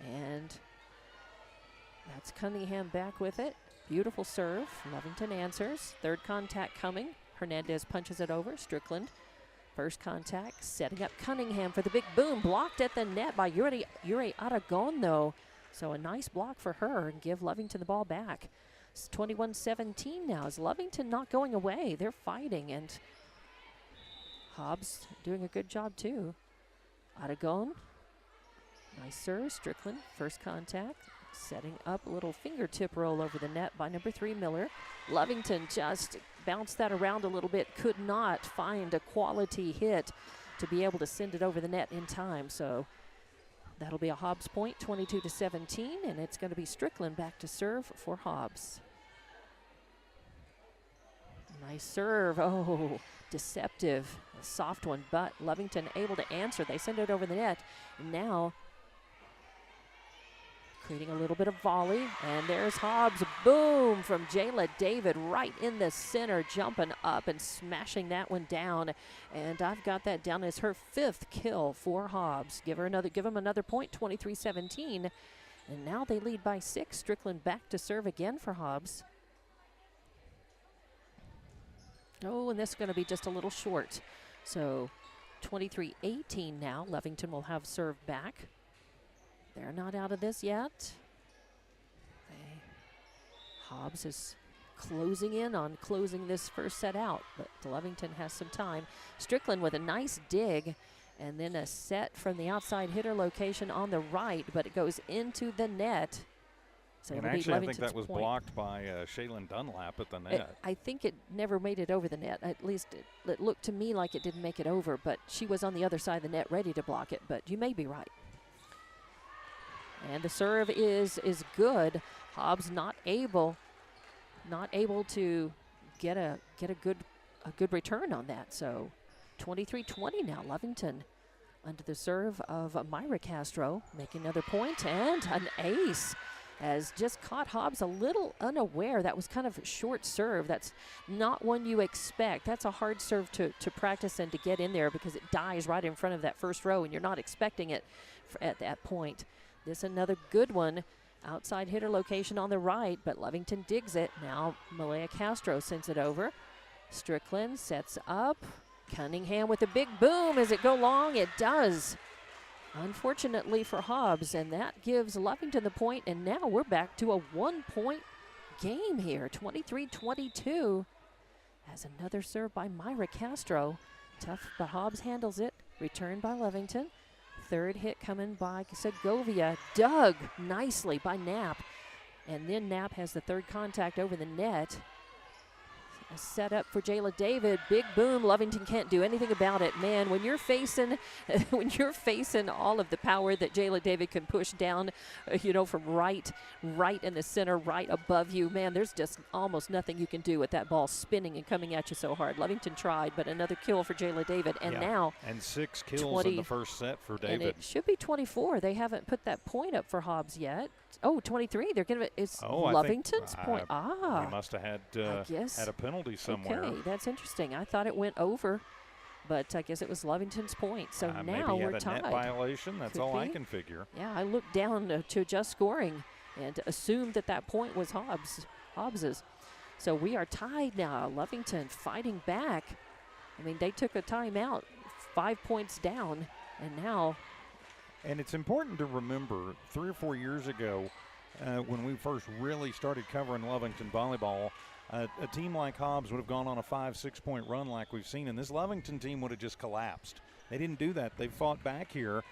and that's Cunningham back with it. Beautiful serve. Lovington answers. Third contact coming. Hernandez punches it over. Strickland. First contact, setting up Cunningham for the big boom. Blocked at the net by Yuri Aragon, though. So a nice block for her, and give Lovington the ball back. It's 21-17 now. Is Lovington not going away? They're fighting, and Hobbs doing a good job, too. Aragon. Nice serve. Strickland. First contact. Setting up a little fingertip roll over the net by number 3, Miller. Lovington just bounced that around a little bit, could not find a quality hit to be able to send it over the net in time. So that'll be a Hobbs point, 22-17, and it's going to be Strickland back to serve for Hobbs. Nice serve. Oh, deceptive. A soft one, but Lovington able to answer. They send it over the net. And now creating a little bit of volley, and there's Hobbs. Boom from Jayla David right in the center, jumping up and smashing that one down. And I've got that down as her 5th kill for Hobbs. Give him another point, 23-17. And now they lead by 6. Strickland back to serve again for Hobbs. Oh, and this is going to be just a little short. So 23-18 now. Lovington will have serve back. They're not out of this yet. Hobbs is closing in on closing this first set out, but Lovington has some time. Strickland with a nice dig, and then a set from the outside hitter location on the right, but it goes into the net. So and actually, I think that was blocked by Shaylin Dunlap at the net. I think it never made it over the net. At least it looked to me like it didn't make it over, but she was on the other side of the net ready to block it, but you may be right. And the serve is good. Hobbs not able to get a good return on that. So 23-20 now. Lovington under the serve of Myra Castro, making another point, and an ace. Has just caught Hobbs a little unaware. That was kind of a short serve. That's not one you expect. That's a hard serve to practice and to get in there because it dies right in front of that first row, and you're not expecting it at that point. This another good one. Outside hitter location on the right, but Lovington digs it. Now Malaya Castro sends it over. Strickland sets up. Cunningham with a big boom. Does it go long? It does. Unfortunately for Hobbs, and that gives Lovington the point, and now we're back to a 1-point game here, 23-22. As another serve by Myra Castro. Tough, but Hobbs handles it. Returned by Lovington. Third hit coming by Segovia. Dug nicely by Knapp. And then Knapp has the third contact over the net. A set up for Jayla David. Big boom. Lovington can't do anything about it. Man, when you're facing all of the power that Jayla David can push down, from right in the center, right above you, man, there's just almost nothing you can do with that ball spinning and coming at you so hard. Lovington tried, but another kill for Jayla David. And now. And 6 kills in the first set for David. And it should be 24. They haven't put that point up for Hobbs yet. Oh, 23. They're going to. It's Lovington's point. He must have had a penalty somewhere. Okay, that's interesting. I thought it went over, but I guess it was Lovington's point. So now maybe we're had a tied. Net violation. That's Could all be. I can figure. Yeah, I looked down to adjust scoring and assumed that point was Hobbs's. So we are tied now. Lovington fighting back. I mean, they took a timeout, 5 points down, and now. And it's important to remember 3 or 4 years ago when we first really started covering Lovington volleyball, a team like Hobbs would have gone on a 5-6 point run like we've seen, and this Lovington team would have just collapsed. They didn't do that. They fought back here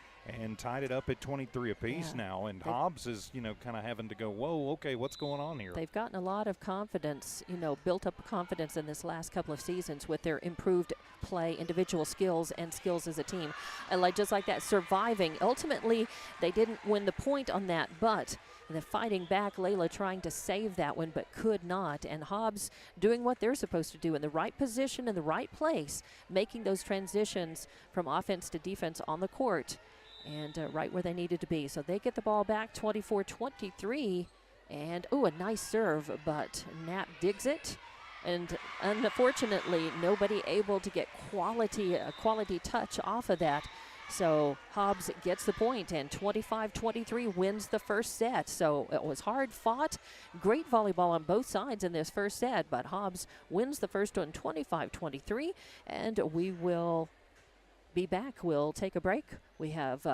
and tied it up at 23 apiece now, and Hobbs is, kind of having to go, whoa, okay, what's going on here? They've gotten a lot of confidence, built up confidence in this last couple of seasons with their improved play, individual skills, and skills as a team. And just like that, surviving. Ultimately, they didn't win the point on that, but the fighting back, Layla trying to save that one, but could not. And Hobbs doing what they're supposed to do in the right position, in the right place, making those transitions from offense to defense on the court. And right where they needed to be. So they get the ball back, 24-23. And, a nice serve, but Knapp digs it. And unfortunately, nobody able to get a quality touch off of that. So Hobbs gets the point, and 25-23 wins the first set. So it was hard fought. Great volleyball on both sides in this first set, but Hobbs wins the first one 25-23, and we will be back. We'll take a break. We have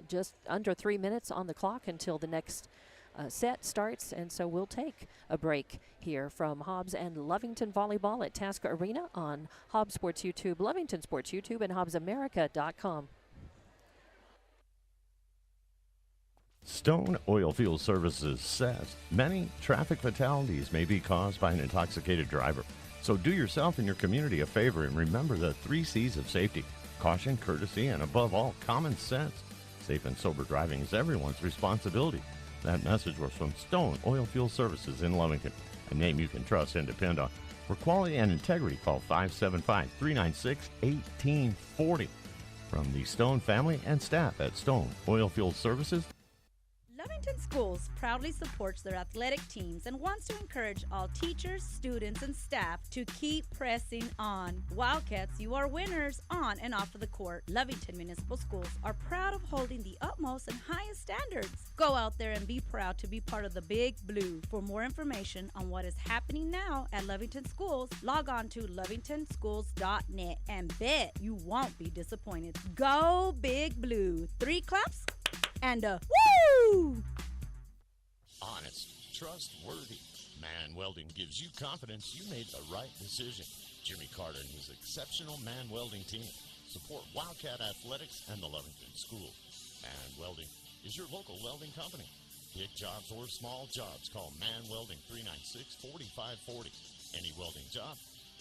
just under 3 minutes on the clock until the next set starts, and so we'll take a break here from Hobbs and Lovington Volleyball at Tasca Arena on Hobbs Sports YouTube, Lovington Sports YouTube, and HobbsAmerica.com. Stone Oilfield Services says many traffic fatalities may be caused by an intoxicated driver. So do yourself and your community a favor and remember the 3 C's of safety: caution, courtesy, and above all, common sense. Safe and sober driving is everyone's responsibility. That message was from Stone Oilfield Services in Lovington, a name you can trust and depend on. For quality and integrity, call 575-396-1840. From the Stone family and staff at Stone Oilfield Services. Lovington Schools proudly supports their athletic teams and wants to encourage all teachers, students, and staff to keep pressing on. Wildcats, you are winners on and off of the court. Lovington Municipal Schools are proud of holding the utmost and highest standards. Go out there and be proud to be part of the Big Blue. For more information on what is happening now at Lovington Schools, log on to lovingtonschools.net and bet you won't be disappointed. Go Big Blue. 3 claps and a woo! Honest, trustworthy. Man Welding gives you confidence you made the right decision. Jimmy Carter and his exceptional Man Welding team support Wildcat Athletics and the Lovington School. Man Welding is your local welding company. Big jobs or small jobs, call Man Welding 396-4540. Any welding job,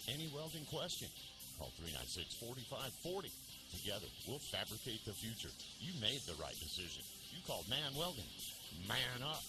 any welding question, call 396-4540. Together, we'll fabricate the future. You made the right decision. You called Man Welding. Man up.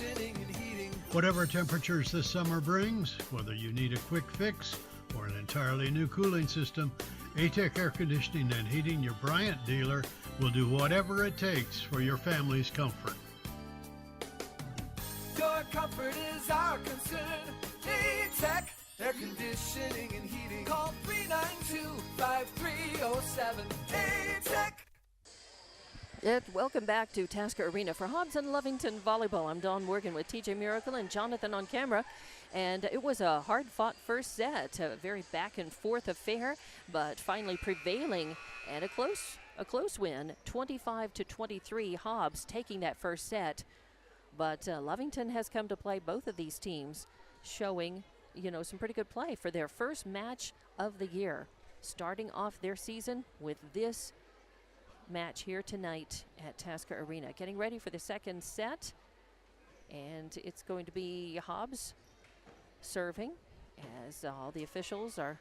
conditioning and heating. Whatever temperatures this summer brings, whether you need a quick fix or an entirely new cooling system, ATEC Air Conditioning and Heating, your Bryant dealer, will do whatever it takes for your family's comfort. Your comfort is our concern. ATEC Air Conditioning and Heating. Call 392-5307. ATEC. Welcome back to Tasker Arena for Hobbs and Lovington Volleyball. I'm Dawn Morgan with TJ Miracle and Jonathan on camera. And it was a hard-fought first set, a very back-and-forth affair, but finally prevailing, and a close win, 25-23. Hobbs taking that first set. But Lovington has come to play both of these teams, showing, some pretty good play for their first match of the year, starting off their season with this match here tonight at Tasker Arena. Getting ready for the second set, and it's going to be Hobbs serving as all the officials are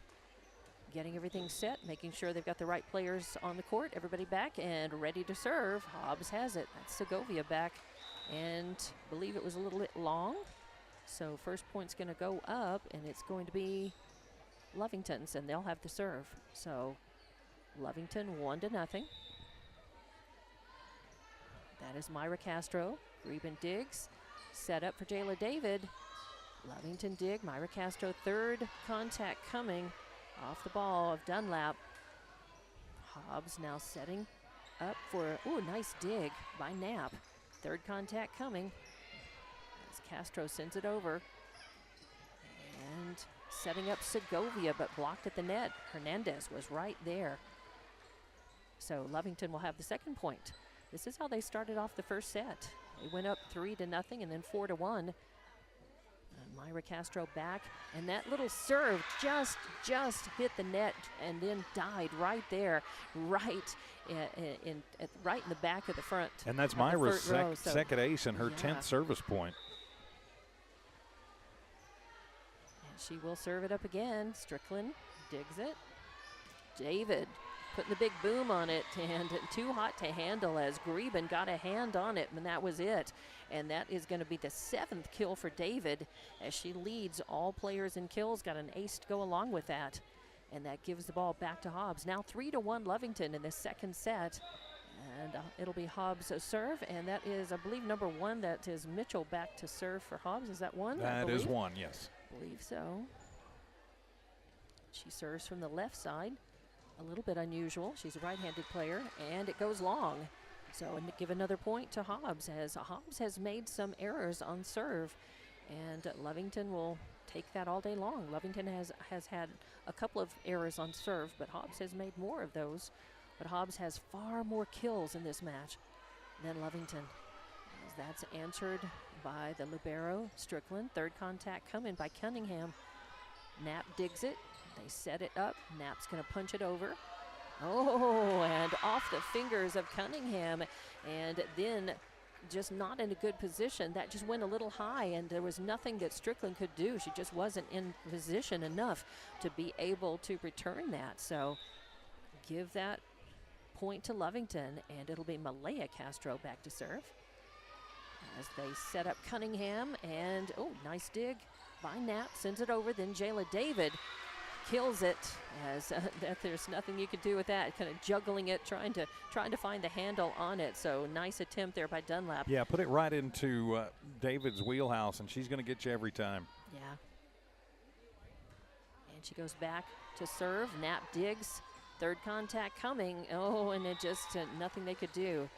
getting everything set, making sure they've got the right players on the court, everybody back and ready to serve. Hobbs has it. That's Segovia back, and I believe it was a little bit long. So first point's going to go up, and it's going to be Lovington's, and they'll have to serve. So Lovington 1-0. That is Myra Castro. Greben digs. Set up for Jayla David. Lovington dig. Myra Castro, third contact coming off the ball of Dunlap. Hobbs now setting up for, nice dig by Knapp. Third contact coming as Castro sends it over. And setting up Segovia, but blocked at the net. Hernandez was right there. So Lovington will have the second point. This is how they started off the first set. They went up 3-0 and then 4-1. Myra Castro back, and that little serve just hit the net and then died right there, right in the back of the front. And that's Myra's second ace and her 10th service point. And she will serve it up again. Strickland digs it. David putting the big boom on it, and too hot to handle as Greben got a hand on it, and that was it. And that is going to be the 7th kill for David as she leads all players in kills, got an ace to go along with that. And that gives the ball back to Hobbs. Now 3-1 Lovington in the second set. And it'll be Hobbs' serve, and that is, I believe, number 1. That is Mitchell back to serve for Hobbs. Is that 1? That is 1, yes. I believe so. She serves from the left side. A little bit unusual. She's a right-handed player, and it goes long. So give another point to Hobbs, as Hobbs has made some errors on serve, and Lovington will take that all day long. Lovington has had a couple of errors on serve, but Hobbs has made more of those. But Hobbs has far more kills in this match than Lovington. As that's answered by the libero, Strickland. Third contact coming by Cunningham. Knapp digs it. They set it up. Knapp's going to punch it over. Oh, and off the fingers of Cunningham. And then just not in a good position. That just went a little high, and there was nothing that Strickland could do. She just wasn't in position enough to be able to return that. So give that point to Lovington, and it'll be Malaya Castro back to serve. As they set up Cunningham, and nice dig by Knapp. Sends it over, then Jayla David kills it, as that there's nothing you could do with that. Kind of juggling it, trying to find the handle on it. So nice attempt there by Dunlap. Yeah, put it right into David's wheelhouse, and she's going to get you every time. Yeah. And she goes back to serve. Knapp digs. Third contact coming. And it just nothing they could do.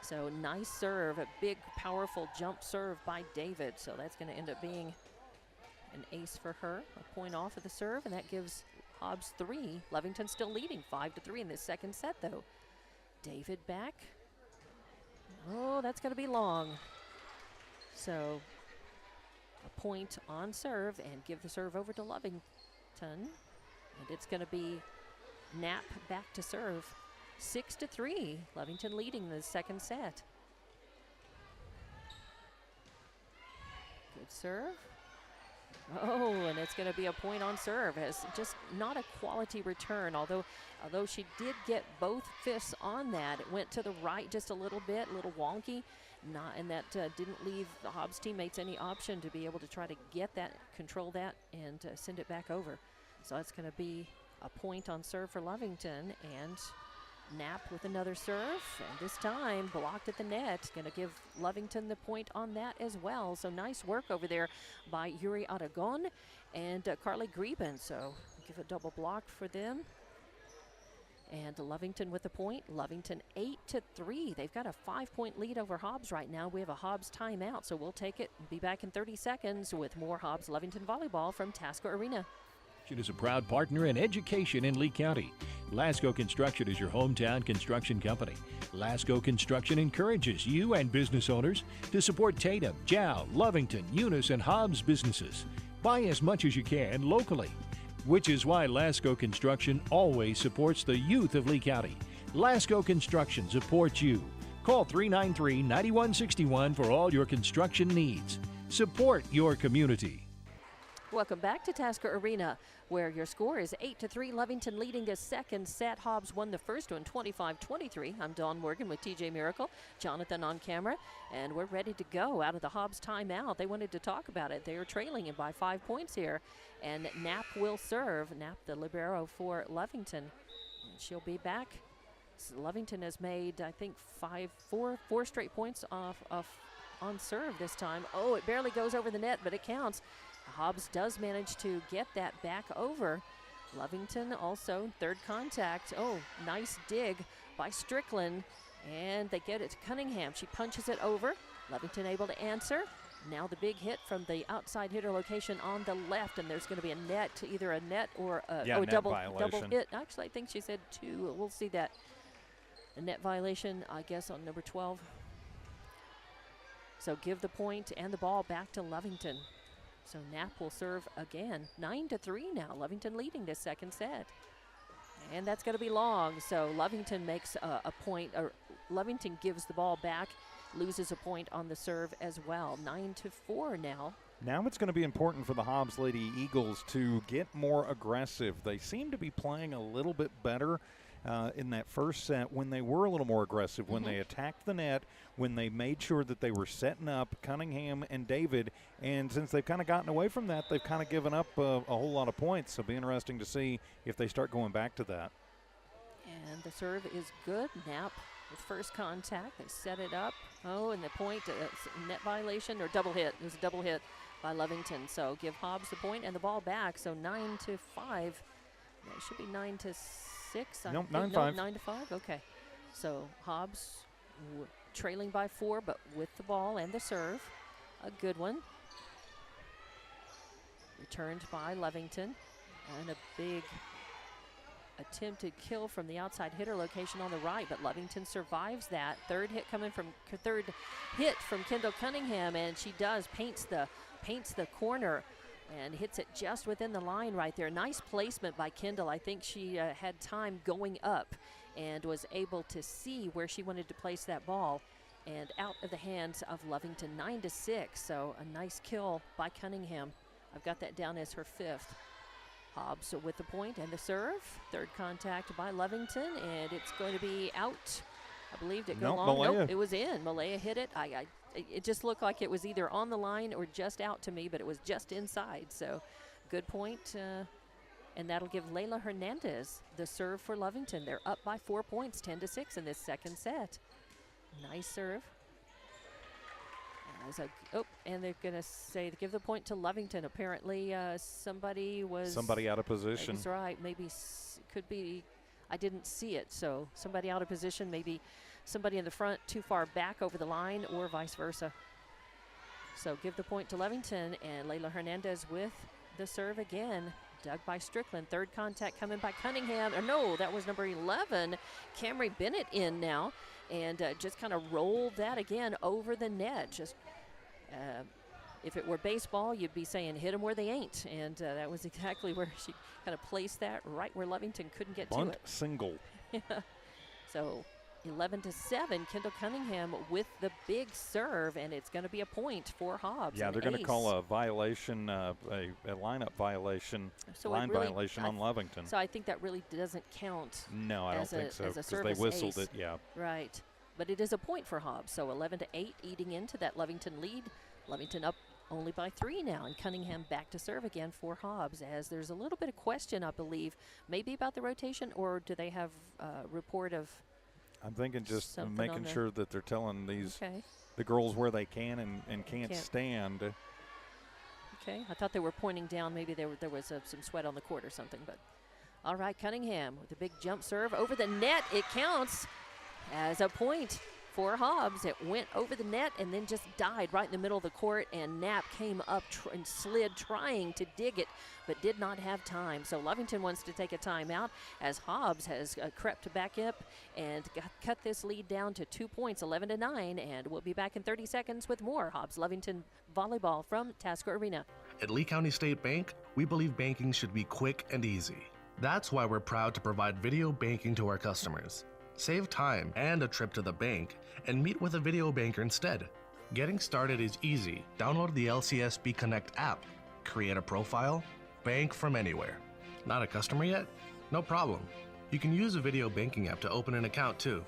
So nice serve, a big, powerful jump serve by David. So that's going to end up being an ace for her, a point off of the serve, and that gives Hobbs 3. Lovington still leading 5-3 in this second set, though. David back. That's going to be long. So a point on serve, and give the serve over to Lovington. And it's going to be Knapp back to serve. 6-3. Lovington leading the second set. Good serve. Oh, and it's going to be a point on serve. As just not a quality return, although she did get both fists on that. It went to the right just a little bit, a little wonky, and that didn't leave the Hobbs teammates any option to be able to try to get that, control that, and send it back over. So it's going to be a point on serve for Lovington, and Knapp with another serve, and this time blocked at the net. Going to give Lovington the point on that as well. So nice work over there by Yuri Aragon and Carly Greben. So give a double block for them. And Lovington with the point. Lovington 8-3. They've got a 5-point lead over Hobbs right now. We have a Hobbs timeout, so we'll take it. Be back in 30 seconds with more Hobbs Lovington volleyball from Tasker Arena. Is a proud partner in education in Lee County. Lasco Construction is your hometown construction company. Lasco Construction encourages you and business owners to support Tatum, Jow, Lovington, Eunice, and Hobbs businesses. Buy as much as you can locally, which is why Lasco Construction always supports the youth of Lee County. Lasco Construction supports you. Call 393-9161 for all your construction needs. Support your community. Welcome back to Tasker Arena, where your score is 8-3. Lovington leading a second set. Hobbs won the first one 25-23. I'm Dawn Morgan with TJ Miracle, Jonathan on camera, and we're ready to go out of the Hobbs timeout. They wanted to talk about it. They are trailing it by 5 points here, and Knapp will serve. Knapp, the libero for Lovington, and she'll be back. So Lovington has made, I think, four straight points off on serve this time. Oh, it barely goes over the net, but it counts. Hobbs does manage to get that back over. Lovington also third contact. Oh, nice dig by Strickland, and they get it to Cunningham. She punches it over. Lovington able to answer. Now the big hit from the outside hitter location on the left, and there's going to be a net, either a net or a net double violation. hit. Actually, I think she said 2. We'll see that. A net violation, I guess, on number 12. So give the point and the ball back to Lovington. So Knapp will serve again. 9-3 now. Lovington leading this second set. And that's going to be long. So Lovington makes a point, or Lovington gives the ball back, loses a point on the serve as well. 9-4 now. Now it's going to be important for the Hobbs Lady Eagles to get more aggressive. They seem to be playing a little bit better in that first set when they were a little more aggressive, when they attacked the net, when they made sure that they were setting up Cunningham and David. And since they've kind of gotten away from that, they've kind of given up a whole lot of points. So it'll be interesting to see if they start going back to that. And the serve is good. Knapp with first contact. They set it up. Oh, and the point, net violation or double hit. It was a double hit by Lovington. So give Hobbs the point and the ball back. So 9-5. It should be 9-6. Nope, 9-5. 9-5. Okay. So Hobbs trailing by 4, but with the ball and the serve. A good one. Returned by Lovington. And a big attempted kill from the outside hitter location on the right, but Lovington survives that. Third hit from Kendall Cunningham, and she paints the corner and hits it just within the line right there. Nice placement by Kendall. I think she had time going up and was able to see where she wanted to place that ball, and out of the hands of Lovington. 9-6, so a nice kill by Cunningham. I've got that down as her 5th. Hobbs with the point and the serve. Third contact by Lovington, and it's going to be out. I believed it go long. Malaya. Nope, it was in. Malaya hit it. It just looked like it was either on the line or just out to me, but it was just inside. So good point, and that'll give Layla Hernandez the serve for Lovington. They're up by 4 points, 10-6 in this second set. Nice serve. And they're going to say to give the point to Lovington. Apparently somebody out of position. That's right. Maybe could be. I didn't see it. So somebody out of position, maybe somebody in the front too far back over the line, or vice versa. So give the point to Lovington, and Layla Hernandez with the serve again. Dug by Strickland. Third contact coming by Cunningham. No, that was number 11. Camry Bennett in now, and just kind of rolled that again over the net. Just if it were baseball, you'd be saying hit them where they ain't, and that was exactly where she kind of placed that, right where Lovington couldn't get to it. Single. So 11-7, Kendall Cunningham with the big serve, and it's going to be a point for Hobbs. Yeah, they're going to call a violation, a lineup violation, violation on Lovington. So I think that really doesn't count. No, I don't think so, because they service whistled ace. it, yeah. Right, but it is a point for Hobbs, so 11-8 eating into that Lovington lead. Lovington up only by 3 now, and Cunningham back to serve again for Hobbs, as there's a little bit of question, I believe, maybe about the rotation, or do they have a report of I'm thinking just something making sure that they're telling Okay. the girls where they can and can't stand. Okay, I thought they were pointing down. Maybe there was some sweat on the court or something. But all right, Cunningham with a big jump serve over the net. It counts as a point for Hobbs. It went over the net and then just died right in the middle of the court, and Knapp came up and slid trying to dig it, but did not have time. So Lovington wants to take a timeout as Hobbs has crept back up and cut this lead down to 2 points, 11-9, and we'll be back in 30 seconds with more Hobbs Lovington volleyball from Tasker Arena. At Lee County State Bank, we believe banking should be quick and easy. That's why we're proud to provide video banking to our customers. Save time and a trip to the bank, and meet with a video banker instead. Getting started is easy. Download the LCSB Connect app, create a profile, bank from anywhere. Not a customer yet? No problem. You can use a video banking app to open an account too.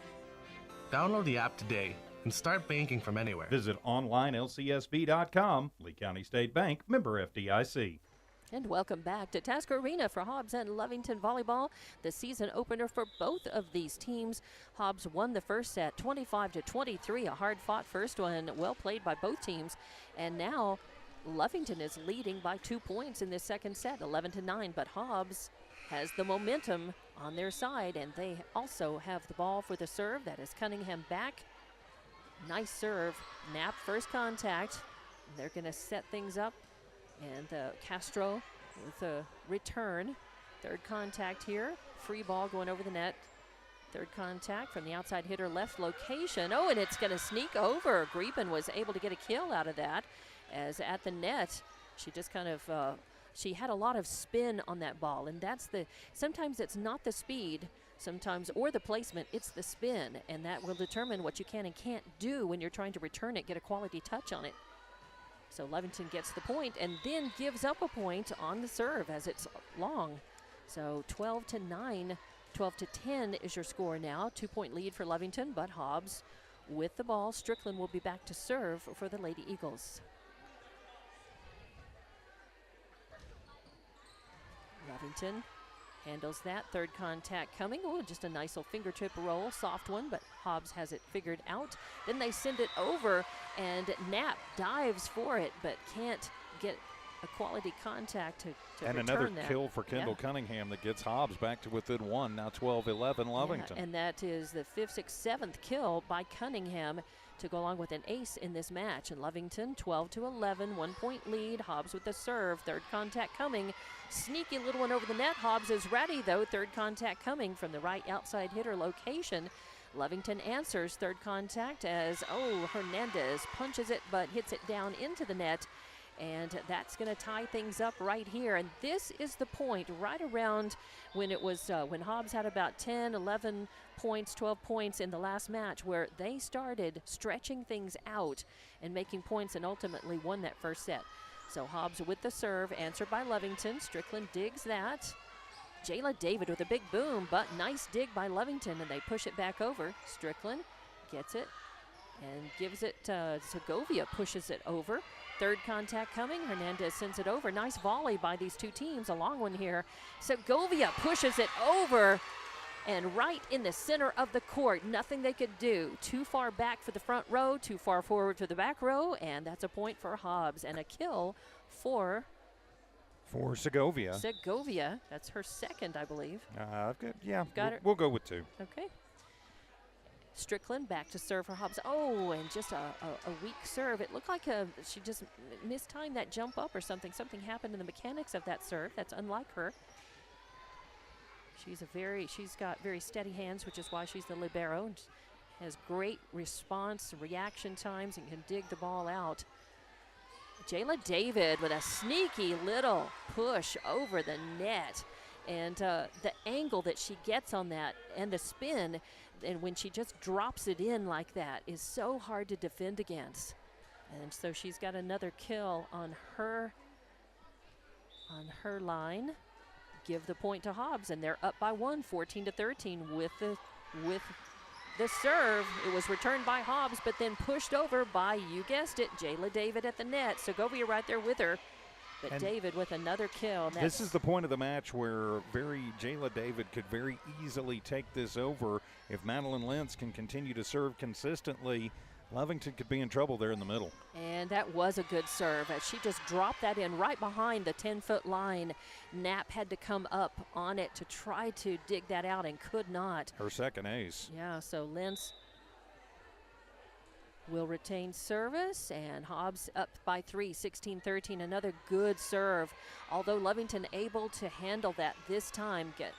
Download the app today and start banking from anywhere. Visit onlinelcsb.com. Lee County State Bank, member FDIC. And welcome back to Tasker Arena for Hobbs and Lovington volleyball, the season opener for both of these teams. Hobbs won the first set 25-23, a hard-fought first one, well played by both teams. And now Lovington is leading by 2 points in this second set, 11-9, but Hobbs has the momentum on their side, and they also have the ball for the serve. That is Cunningham back. Nice serve. Knapp first contact. They're going to set things up. And Castro with a return. Third contact here. Free ball going over the net. Third contact from the outside hitter left location. Oh, and it's going to sneak over. Grieben was able to get a kill out of that, as at the net, she just kind of, she had a lot of spin on that ball. And that's sometimes it's not the speed, sometimes, or the placement, it's the spin. And that will determine what you can and can't do when you're trying to return it, get a quality touch on it. So Lovington gets the point and then gives up a point on the serve as it's long. So 12-9, 12-10 is your score now. 2 point lead for Lovington, but Hobbs with the ball. Strickland will be back to serve for the Lady Eagles. Lovington handles that. Third contact coming. Oh, just a nice little fingertip roll. Soft one, but Hobbs has it figured out. Then they send it over, and Knapp dives for it, but can't get a quality contact to and return another that. kill for Kendall Cunningham that gets Hobbs back to within 1. Now 12-11 Lovington. Yeah, and that is the 5th, 6th, 7th kill by Cunningham to go along with an ace in this match. And Lovington 12-11, 1 point lead. Hobbs with the serve. Third contact coming. Sneaky little one over the net. Hobbs is ready though. Third contact coming from the right outside hitter location. Lovington answers third contact as, Hernandez punches it but hits it down into the net. And that's going to tie things up right here. And this is the point right around when it was when Hobbs had about 10, 11 points, 12 points in the last match, where they started stretching things out and making points and ultimately won that first set. So Hobbs with the serve, answered by Lovington. Strickland digs that. Jayla David with a big boom, but nice dig by Lovington, and they push it back over. Strickland gets it and gives it to Segovia, pushes it over. Third contact coming. Hernandez sends it over. Nice volley by these two teams. A long one here. Segovia pushes it over and right in the center of the court. Nothing they could do. Too far back for the front row, too far forward for the back row, and that's a point for Hobbs and a kill for Segovia. Segovia. That's her second, I believe. We'll go with 2. Okay. Strickland back to serve for Hobbs. Oh, and just a weak serve. It looked like she just mistimed that jump up or something. Something happened in the mechanics of that serve. That's unlike her. She's got very steady hands, which is why she's the libero, and has great response, reaction times, and can dig the ball out. Jayla David with a sneaky little push over the net. And the angle that she gets on that and the spin, and when she just drops it in like that, is so hard to defend against. And so she's got another kill on her line. Give the point to Hobbs, and they're up by 1, 14-13 with the serve. It was returned by Hobbs, but then pushed over by, you guessed it, Jayla David at the net. Segovia right there with her. But and David with another kill. This is the point of the match where Jayla David could very easily take this over. If Madeline Lentz can continue to serve consistently, Lovington could be in trouble there in the middle. And that was a good serve. As she just dropped that in right behind the 10-foot line. Knapp had to come up on it to try to dig that out and could not. Her second ace. Yeah, so Lentz will retain service, and Hobbs up by 3, 16-13. Another good serve. Although Lovington able to handle that this time, get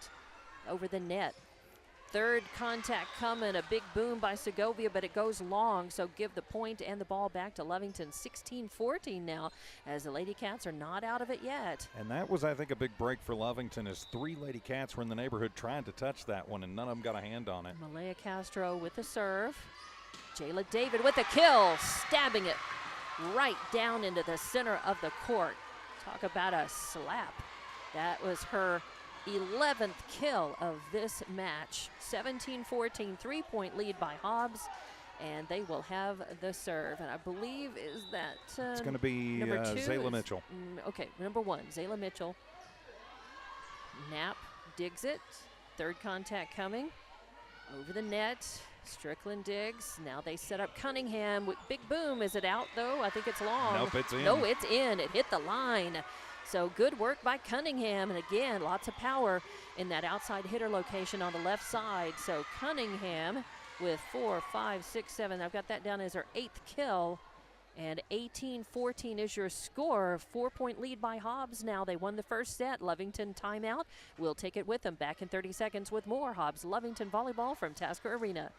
over the net. Third contact coming, a big boom by Segovia, but it goes long, so give the point and the ball back to Lovington. 16-14 now, as the Lady Cats are not out of it yet. And that was, I think, a big break for Lovington, as 3 Lady Cats were in the neighborhood trying to touch that one, and none of them got a hand on it. Malaya Castro with the serve. Jayla David with the kill, stabbing it right down into the center of the court. Talk about a slap. That was her 11th kill of this match. 17-14, 3-point lead by Hobbs, and they will have the serve. And I believe is that it's going to be number 2 Zayla Mitchell. Okay, number 1, Zayla Mitchell. Knapp digs it. Third contact coming over the net. Strickland digs. Now they set up Cunningham with big boom. Is it out though? I think it's long. Nope, it's in. No, it's in. It hit the line. So good work by Cunningham. And again, lots of power in that outside hitter location on the left side. So Cunningham with 4, 5, 6, 7. I've got that down as her 8th kill. And 18-14 is your score. 4-point lead by Hobbs now. They won the first set. Lovington timeout. We'll take it with them. Back in 30 seconds with more Hobbs Lovington volleyball from Tasker Arena.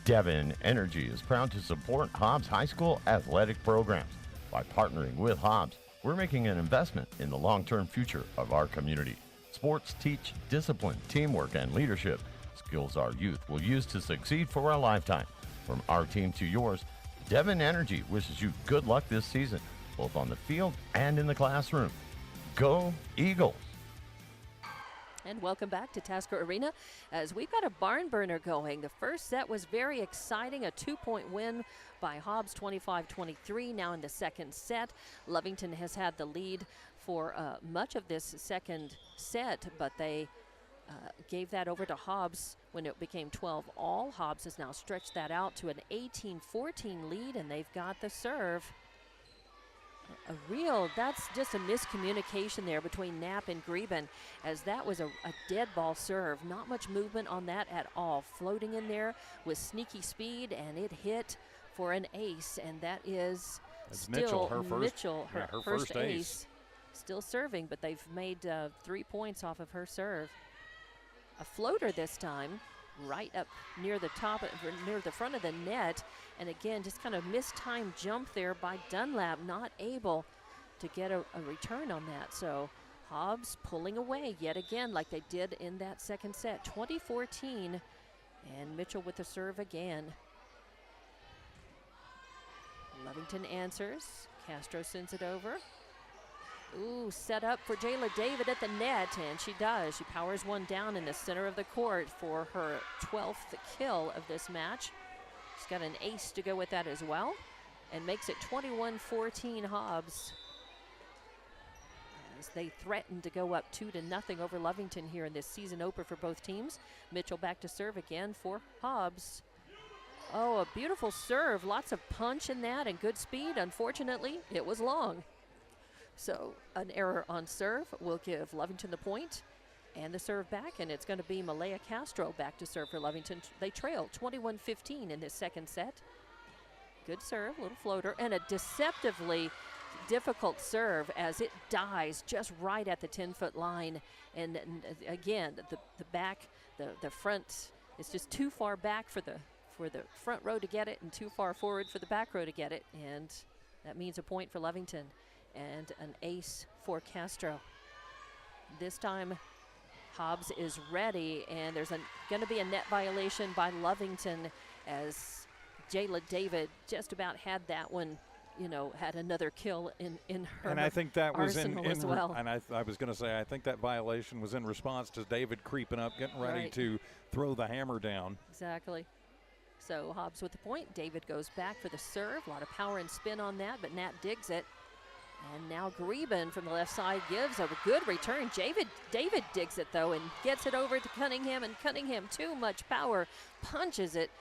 Devon Energy is proud to support Hobbs High School athletic programs. By partnering with Hobbs, we're making an investment in the long-term future of our community. Sports teach discipline, teamwork, and leadership. Skills our youth will use to succeed for a lifetime. From our team to yours, Devon Energy wishes you good luck this season, both on the field and in the classroom. Go Eagles! And welcome back to Tasker Arena, as we've got a barn burner going. The first set was very exciting, a 2-point win by Hobbs, 25-23. Now in the second set, Lovington has had the lead for much of this second set, but they gave that over to Hobbs when it became 12-all. Hobbs has now stretched that out to an 18-14 lead, and they've got the serve. That's just a miscommunication there between Knapp and Greben, as that was a dead ball serve. Not much movement on that at all. Floating in there with sneaky speed, and it hit for an ace, and that is still Mitchell, her first ace. Still serving, but they've made 3 points off of her serve. A floater this time, right up near the top, near the front of the net. And again, just kind of mistimed jump there by Dunlap, not able to get a return on that. So Hobbs pulling away yet again like they did in that second set, 20-14. And Mitchell with the serve again. Lovington answers. Castro sends it over. Ooh, set up for Jayla David at the net, and she does. She powers one down in the center of the court for her 12th kill of this match. She's got an ace to go with that as well, and makes it 21-14 Hobbs, as they threaten to go up 2-0 over Lovington here in this season opener for both teams. Mitchell back to serve again for Hobbs. Oh, a beautiful serve. Lots of punch in that and good speed. Unfortunately, it was long. So an error on serve will give Lovington the point and the serve back, and it's going to be Malaya Castro back to serve for Lovington. They trail 21-15 in this second set. Good serve, little floater, and a deceptively difficult serve as it dies just right at the 10-foot line. And again, the back, the front is just too far back for the front row to get it and too far forward for the back row to get it, and that means a point for Lovington and an ace for Castro. This time Hobbs is ready, and there's going to be a net violation by Lovington as Jayla David just about had that one, had another kill in her and I think that was arsenal as well. And I was going to say, I think that violation was in response to David creeping up, getting ready to throw the hammer down. Exactly. So Hobbs with the point. David goes back for the serve. A lot of power and spin on that, but Nat digs it. And now Greben from the left side gives a good return. David digs it, though, and gets it over to Cunningham, and Cunningham, too much power, punches it.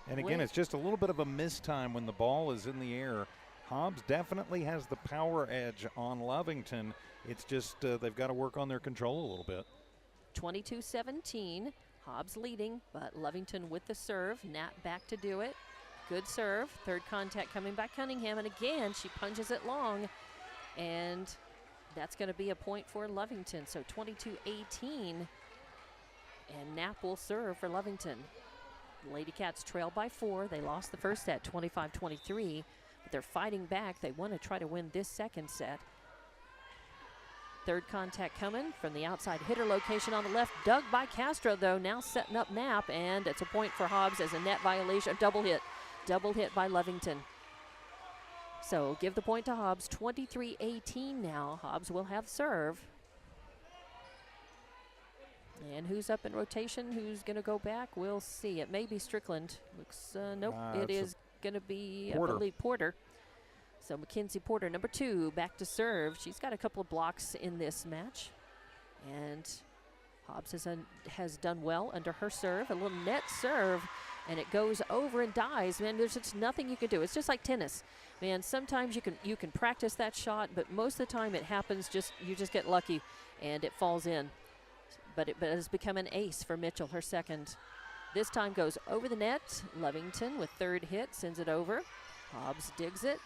And again, it's just a little bit of a mistime when the ball is in the air. Hobbs definitely has the power edge on Lovington. It's just they've got to work on their control a little bit. 22-17, Hobbs leading, but Lovington with the serve. Nat back to do it. Good serve. Third contact coming by Cunningham, and again, she punches it long, and that's going to be a point for Lovington. So 22-18, and Knapp will serve for Lovington. Lady Cats trail by 4. They lost the first set, 25-23, but they're fighting back. They want to try to win this second set. Third contact coming from the outside hitter location on the left. Dug by Castro, though, now setting up Knapp, and it's a point for Hobbs as a net violation, double hit. Double hit by Lovington. So give the point to Hobbs. 23-18 now. Hobbs will have serve. And who's up in rotation? Who's going to go back? We'll see. It may be Strickland. Looks, nope, it is going to be, Porter. I believe, Porter. So Mackenzie Porter, number 2, back to serve. She's got a couple of blocks in this match. And Hobbs has done well under her serve. A little net serve, and it goes over and dies. Man, there's just nothing you can do. It's just like tennis. Man, sometimes you can practice that shot, but most of the time it happens you just get lucky, and it falls in. But it has become an ace for Mitchell, her second. This time goes over the net. Lovington with third hit sends it over. Hobbs digs it.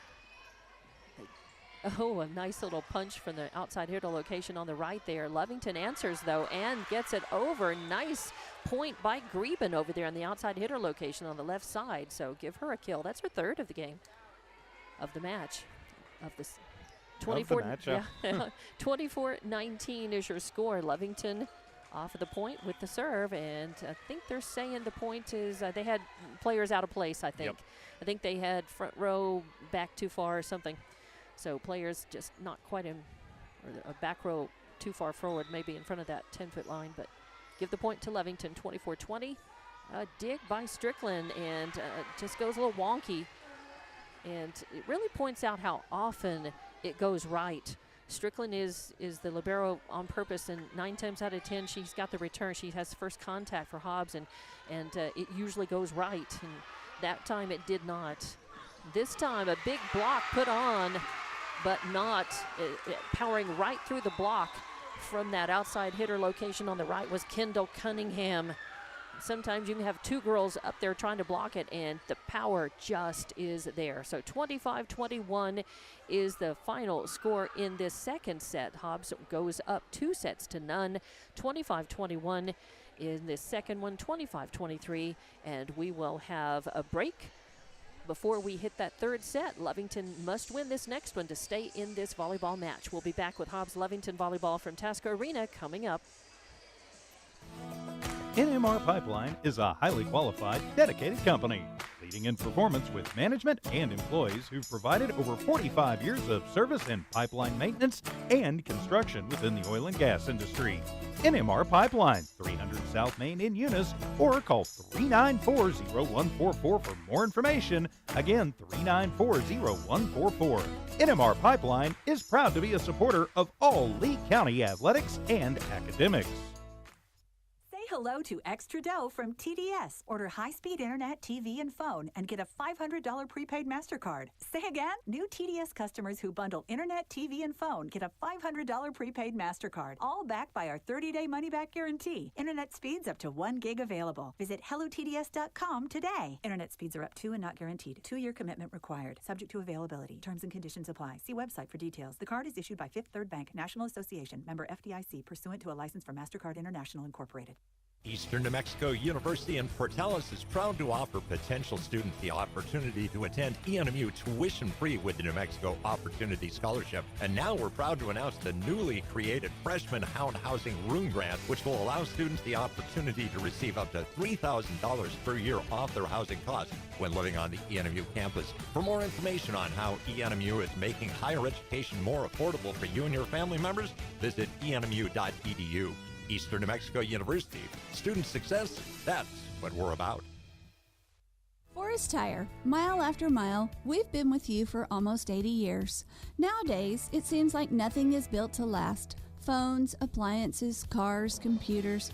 Oh, a nice little punch from the outside hitter location on the right there. Lovington answers, though, and gets it over. Nice point by Greben over there on the outside hitter location on the left side. So give her a kill. That's her third of the game, of the match, of this 24. 24-19 is your score. Lovington off of the point with the serve, and I think they're saying the point is they had players out of place, I think. Yep. I think they had front row back too far or something. So players just not quite in, or a back row too far forward, maybe in front of that 10-foot line, but give the point to Lovington, 24-20. A dig by Strickland, and just goes a little wonky. And it really points out how often it goes right. Strickland is the libero on purpose, and 9 times out of 10 she's got the return. She has first contact for Hobbs, and it usually goes right. And that time it did not. This time a big block put on, but not powering right through the block from that outside hitter location on the right was Kendall Cunningham. Sometimes you can have 2 girls up there trying to block it, and the power just is there. So 25-21 is the final score in this second set. Hobbs goes up 2-0. 25-21 in this second one, 25-23, and we will have a break. Before we hit that third set, Lovington must win this next one to stay in this volleyball match. We'll be back with Hobbs Lovington Volleyball from Tasco Arena coming up. NMR Pipeline is a highly qualified, dedicated company, leading in performance with management and employees who've provided over 45 years of service in pipeline maintenance and construction within the oil and gas industry. NMR Pipeline, 300 South Main in Eunice, or call 394-0144 for more information. Again, 394-0144. NMR Pipeline is proud to be a supporter of all Lee County athletics and academics. Hello to Extra Dough from TDS. Order high-speed internet, TV, and phone and get a $500 prepaid MasterCard. Say again? New TDS customers who bundle internet, TV, and phone get a $500 prepaid MasterCard. All backed by our 30-day money-back guarantee. Internet speeds up to 1 gig available. Visit hellotds.com today. Internet speeds are up to and not guaranteed. 2-year commitment required. Subject to availability. Terms and conditions apply. See website for details. The card is issued by Fifth Third Bank, National Association, member FDIC, pursuant to a license from MasterCard International Incorporated. Eastern New Mexico University in Portales is proud to offer potential students the opportunity to attend ENMU tuition-free with the New Mexico Opportunity Scholarship. And now we're proud to announce the newly created Freshman Hound Housing Room Grant, which will allow students the opportunity to receive up to $3,000 per year off their housing costs when living on the ENMU campus. For more information on how ENMU is making higher education more affordable for you and your family members, visit enmu.edu. Eastern New Mexico University. Student success, that's what we're about. Forest Tire. Mile after mile, we've been with you for almost 80 years. Nowadays, it seems like nothing is built to last. Phones, appliances, cars, computers.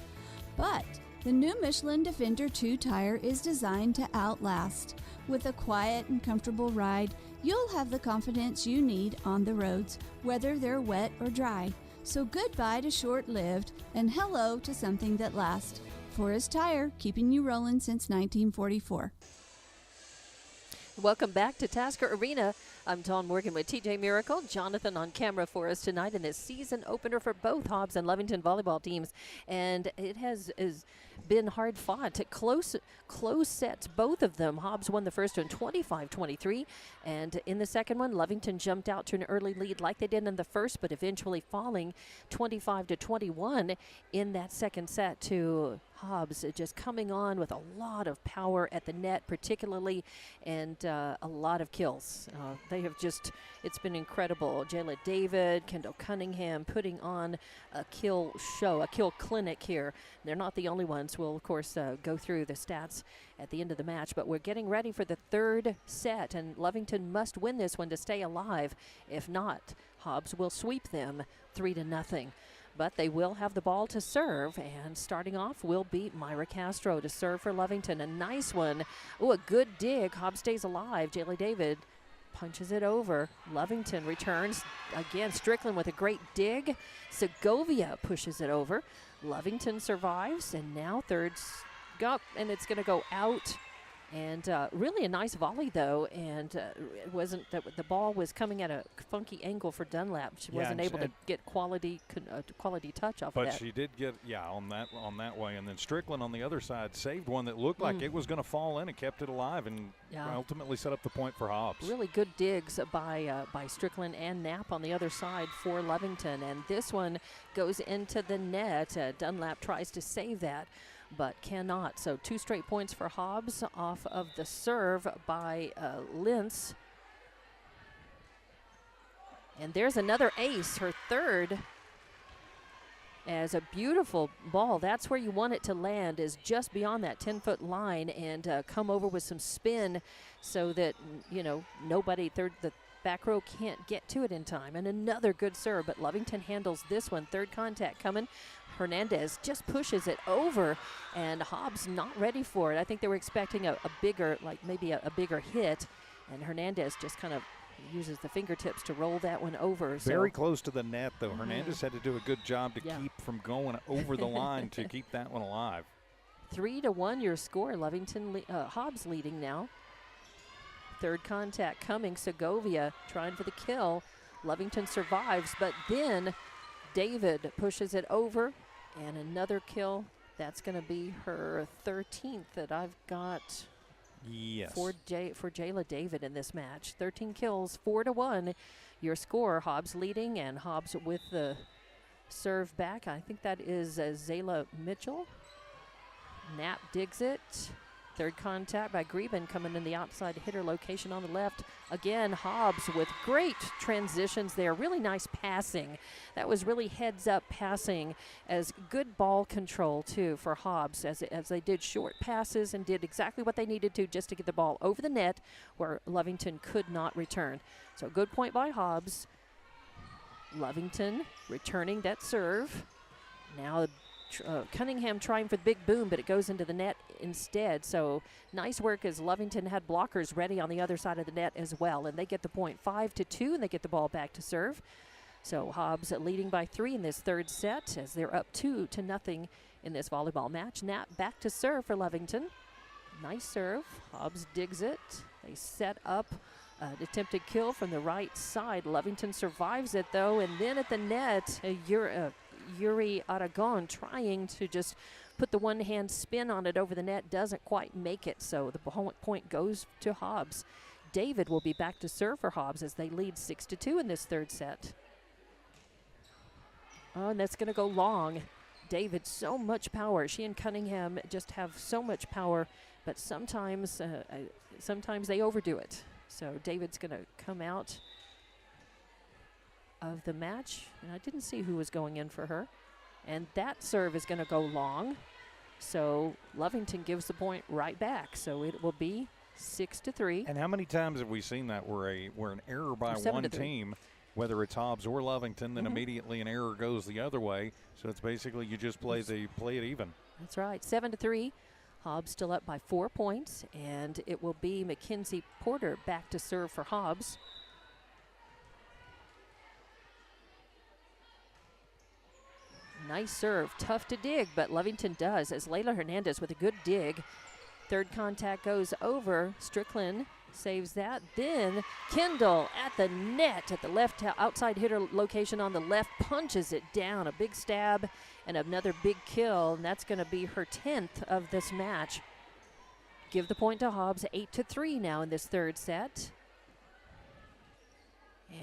But the new Michelin Defender 2 tire is designed to outlast. With a quiet and comfortable ride, you'll have the confidence you need on the roads, whether they're wet or dry. So goodbye to short-lived and hello to something that lasts. Forest Tire, keeping you rolling since 1944. Welcome back to Tasker Arena. I'm Dawn Morgan with TJ Miracle. Jonathan on camera for us tonight in this season opener for both Hobbs and Lovington volleyball teams. And it has been hard fought. Close sets, both of them. Hobbs won the first one 25-23. And in the second one, Lovington jumped out to an early lead like they did in the first, but eventually falling 25-21 in that second set to Hobbs, just coming on with a lot of power at the net particularly, and a lot of kills. They have just, it's been incredible. Jayla David, Kendall Cunningham putting on a kill show, a kill clinic here. They're not the only ones. We'll, of course, go through the stats at the end of the match, but we're getting ready for the third set, and Lovington must win this one to stay alive. If not, Hobbs will sweep them 3-0. But they will have the ball to serve, and starting off will be Myra Castro to serve for Lovington. A nice one. Oh, a good dig. Hobbs stays alive. Jayla David punches it over. Lovington returns. Again, Strickland with a great dig. Segovia pushes it over. Lovington survives, and now third up, and it's going to go out. And really a nice volley, though, and it wasn't that the ball was coming at a funky angle for Dunlap. She wasn't able to get quality touch off of that. But she did get, on that way. And then Strickland on the other side saved one that looked like it was going to fall in and kept it alive, and ultimately set up the point for Hobbs. Really good digs by Strickland and Knapp on the other side for Lovington. And this one goes into the net. Dunlap tries to save that, but cannot. So 2 straight points for Hobbs off of the serve by Lintz. And there's another ace, her third, as a beautiful ball. That's where you want it to land, is just beyond that 10-foot line, and come over with some spin so that, nobody, the back row can't get to it in time. And another good serve, but Lovington handles this one. Third contact coming. Hernandez just pushes it over, and Hobbs not ready for it. I think they were expecting a bigger, maybe a bigger hit, and Hernandez just kind of uses the fingertips to roll that one over. Very close to the net, though. Hernandez had to do a good job to keep from going over the line to keep that one alive. 3-1 your score. Lovington, Hobbs leading now. Third contact coming. Segovia trying for the kill. Lovington survives, but then David pushes it over, and another kill. That's going to be her 13th that I've got. Yes. For Jayla David in this match. 13 kills, 4-1. Your score, Hobbs leading, and Hobbs with the serve back. I think that is Zayla Mitchell. Knapp digs it. Third contact by Greben coming in the outside hitter location on the left. Again, Hobbs with great transitions there. Really nice passing. That was really heads-up passing, as good ball control, too, for Hobbs, as they did short passes and did exactly what they needed to just to get the ball over the net where Lovington could not return. So good point by Hobbs. Lovington returning that serve. Now Cunningham trying for the big boom, but it goes into the net instead. So nice work, as Lovington had blockers ready on the other side of the net as well. And they get the point 5-2, and they get the ball back to serve. So Hobbs leading by 3 in this third set, as they're up 2-0 in this volleyball match. Knapp back to serve for Lovington. Nice serve. Hobbs digs it. They set up an attempted kill from the right side. Lovington survives it, though, and then at the net, Yuri Aragon trying to just put the one-hand spin on it over the net, doesn't quite make it, so the point goes to Hobbs. David will be back to serve for Hobbs as they lead 6-2 in this third set. Oh, and that's going to go long. David, so much power. She and Cunningham just have so much power, but sometimes they overdo it. So David's going to come out of the match, and I didn't see who was going in for her. And that serve is going to go long, so Lovington gives the point right back. So it will be 6-3. And how many times have we seen that where an error by one team, whether it's Hobbs or Lovington, then immediately an error goes the other way. So it's basically you just play it even. That's right. 7-3. Hobbs still up by 4 points, and it will be Mackenzie Porter back to serve for Hobbs. Nice serve, tough to dig, but Lovington does, as Layla Hernandez with a good dig. Third contact goes over. Strickland saves that. Then Kendall at the net at the left outside hitter location on the left, punches it down. A big stab and another big kill, and that's going to be her 10th of this match. Give the point to Hobbs, 8-3 now in this third set.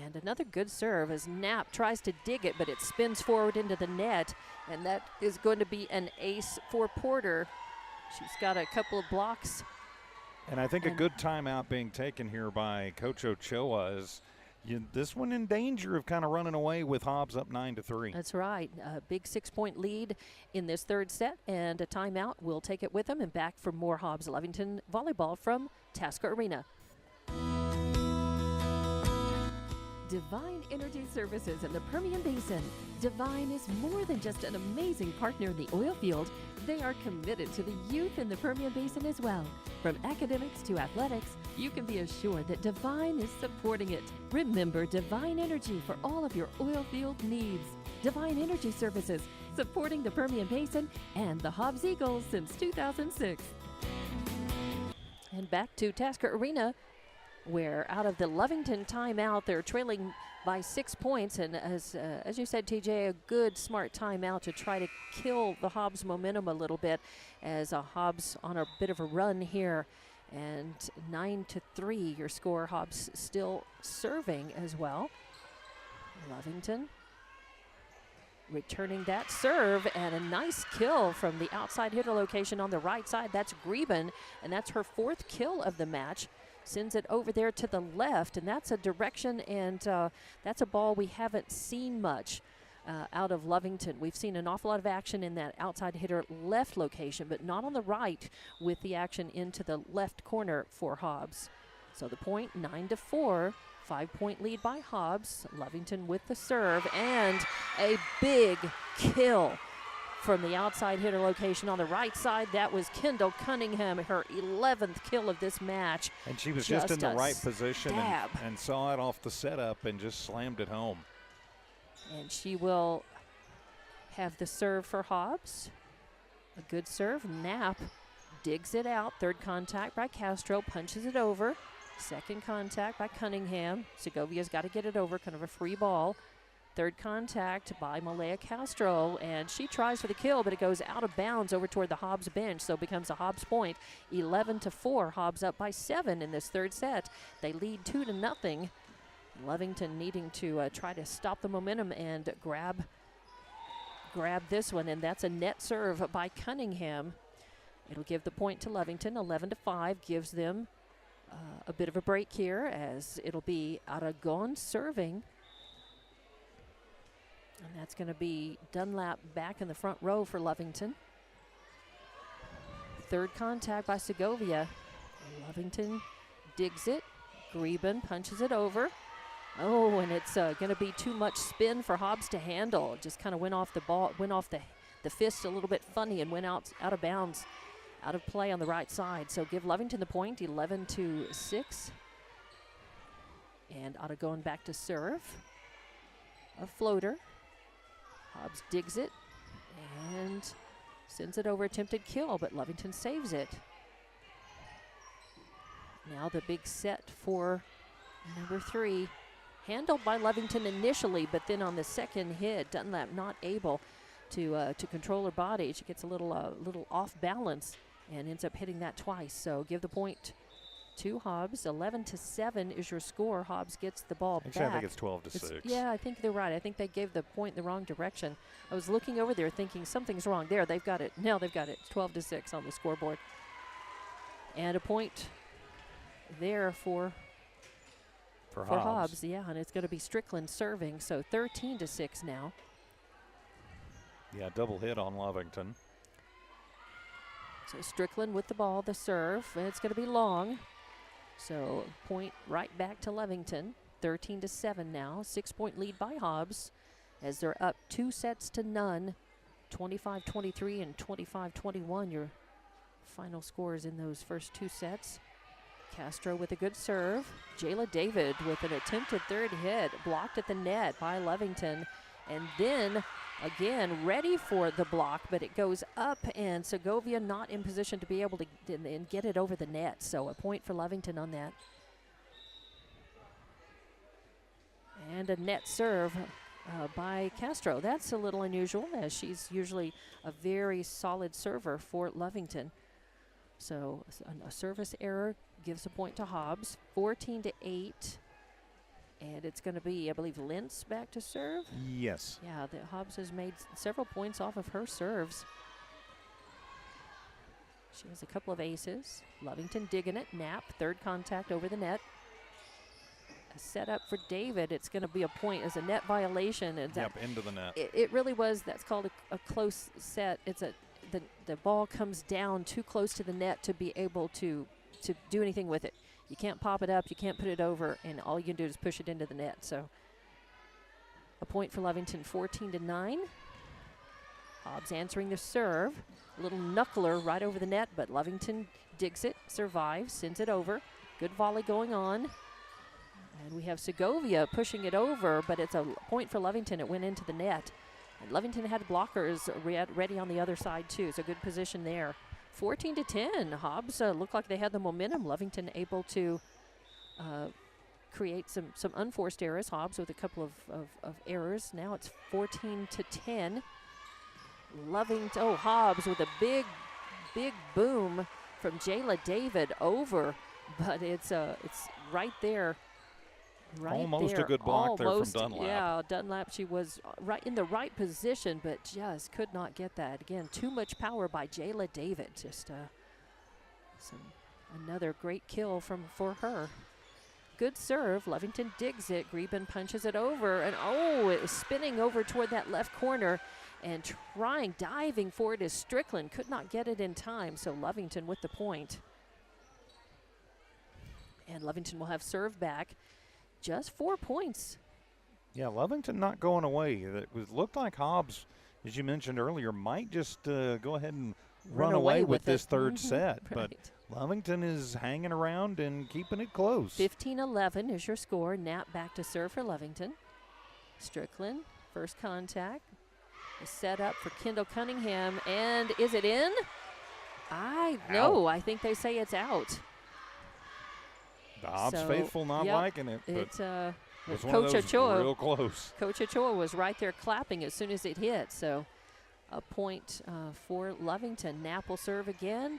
And another good serve as Knapp tries to dig it, but it spins forward into the net, and that is going to be an ace for Porter. She's got a couple of blocks. And I think a good timeout being taken here by Coach Ochoa is this one in danger of kind of running away with Hobbs up 9-3. That's right. A big 6-point lead in this third set, and a timeout. We'll take it with them and back for more Hobbs Lovington volleyball from Tasca Arena. Divine Energy Services in the Permian Basin. Divine is more than just an amazing partner in the oil field. They are committed to the youth in the Permian Basin as well. From academics to athletics, you can be assured that Divine is supporting it. Remember Divine Energy for all of your oil field needs. Divine Energy Services, supporting the Permian Basin and the Hobbs Eagles since 2006. And back to Tasca Arena, where out of the Lovington timeout, they're trailing by 6 points. And as you said, TJ, a good, smart timeout to try to kill the Hobbs momentum a little bit, as Hobbs on a bit of a run here. And 9-3, your score. Hobbs still serving as well. Lovington returning that serve, and a nice kill from the outside hitter location on the right side. That's Greben, and that's her 4th kill of the match. Sends it over there to the left, and that's a direction, and that's a ball we haven't seen much out of Lovington. We've seen an awful lot of action in that outside hitter left location, but not on the right with the action into the left corner for Hobbs. So the point, 9-4, 5-point lead by Hobbs. Lovington with the serve, and a big kill from the outside hitter location on the right side. That was Kendall Cunningham, her 11th kill of this match. And she was just in the right position and saw it off the setup and just slammed it home. And she will have the serve for Hobbs. A good serve. Knapp digs it out. Third contact by Castro, punches it over. Second contact by Cunningham. Segovia's got to get it over, kind of a free ball. Third contact by Malaya Castro, and she tries for the kill, but it goes out of bounds over toward the Hobbs bench, so it becomes a Hobbs point. 11-4, Hobbs up by 7 in this third set. They lead 2-0. Lovington needing to try to stop the momentum and grab this one, and that's a net serve by Cunningham. It'll give the point to Lovington. 11-5 gives them a bit of a break here, as it'll be Aragon serving. And that's going to be Dunlap back in the front row for Lovington. Third contact by Segovia. Lovington digs it. Greben punches it over. Oh, and it's going to be too much spin for Hobbs to handle. It just kind of went off the ball, went off the fist a little bit funny, and went out of bounds, out of play on the right side. So give Lovington the point, 11-6. And Otto going back to serve. A floater. Hobbs digs it and sends it over, attempted kill, but Lovington saves it. Now the big set for number 3, handled by Lovington initially, but then on the second hit, Dunlap not able to control her body. She gets a little off balance and ends up hitting that twice. So give the point to Hobbs. 11-7 is your score. Hobbs gets the ball Actually, back. I think it's 12-6. Yeah, I think they're right. I think they gave the point in the wrong direction. I was looking over there thinking something's wrong. There, they've got it. Now they've got it. 12-6 on the scoreboard. And a point there for Hobbs. Yeah, and it's going to be Strickland serving. So 13-6 now. Yeah, double hit on Lovington. So Strickland with the ball, the serve. And it's going to be long. So point right back to Lovington. 13-7 now. 6-point lead by Hobbs as they're up 2-0. 25-23 and 25-21. Your final scores in those first 2 sets. Castro with a good serve. Jayla David with an attempted third hit. Blocked at the net by Lovington. And then again, ready for the block, but it goes up, and Segovia not in position to be able to get it over the net. So a point for Lovington on that. And a net serve by Castro. That's a little unusual, as she's usually a very solid server for Lovington. So a service error gives a point to Hobbs. 14-8. And it's going to be, I believe, Lentz back to serve. Yes. Yeah, Hobbs has made several points off of her serves. She has a couple of aces. Lovington digging it. Knapp, third contact over the net. A set up for David. It's going to be a point as a net violation. And yep, into the net. It really was. That's called a close set. It's the ball comes down too close to the net to be able to do anything with it. You can't pop it up, you can't put it over, and all you can do is push it into the net. So a point for Lovington, 14-9. Hobbs answering the serve. A little knuckler right over the net, but Lovington digs it, survives, sends it over. Good volley going on. And we have Segovia pushing it over, but it's a point for Lovington. It went into the net. And Lovington had blockers ready on the other side, too, so good position there. 14-10. Hobbs looked like they had the momentum. Lovington able to create some unforced errors. Hobbs with a couple of errors. Now it's 14-10. Hobbs with a big boom from Jayla David over, but it's right there. Almost a good block there from Dunlap. Yeah, Dunlap, she was right in the right position, but just could not get that. Again, too much power by Jayla David. Just another great kill for her. Good serve. Lovington digs it. Greben punches it over, and it was spinning over toward that left corner and diving for it is Strickland. Could not get it in time, so Lovington with the point. And Lovington will have serve back. Just 4 points. Yeah, Lovington not going away. It looked like Hobbs, as you mentioned earlier, might just go ahead and run away with this third set. Right. But Lovington is hanging around and keeping it close. 15-11 is your score. Knapp back to serve for Lovington. Strickland, first contact. A set up for Kendall Cunningham. And is it in? No, I think they say it's out. The Hobbs faithful not liking it. It's Coach Ochoa, real close. Coach Ochoa was right there clapping as soon as it hit. So a point for Lovington. Knapp will serve again.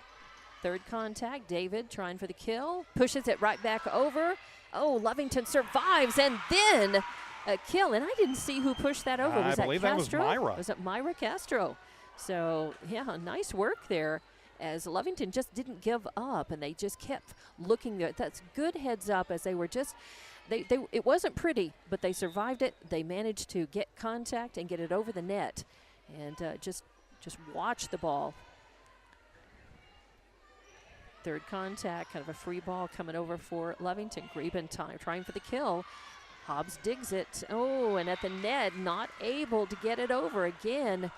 Third contact. David trying for the kill. Pushes it right back over. Lovington survives, and then a kill. And I didn't see who pushed that over. Was I believe that Castro? That was Myra. Was it Myra Castro? So, yeah, nice work there, as Lovington just didn't give up, and they just kept looking there. That's good heads up, as they were just it wasn't pretty, but they survived it. They managed to get contact and get it over the net, and just watch the ball. Third contact, kind of a free ball coming over for Lovington. Greben trying for the kill. Hobbs digs it. And at the net, not able to get it over again.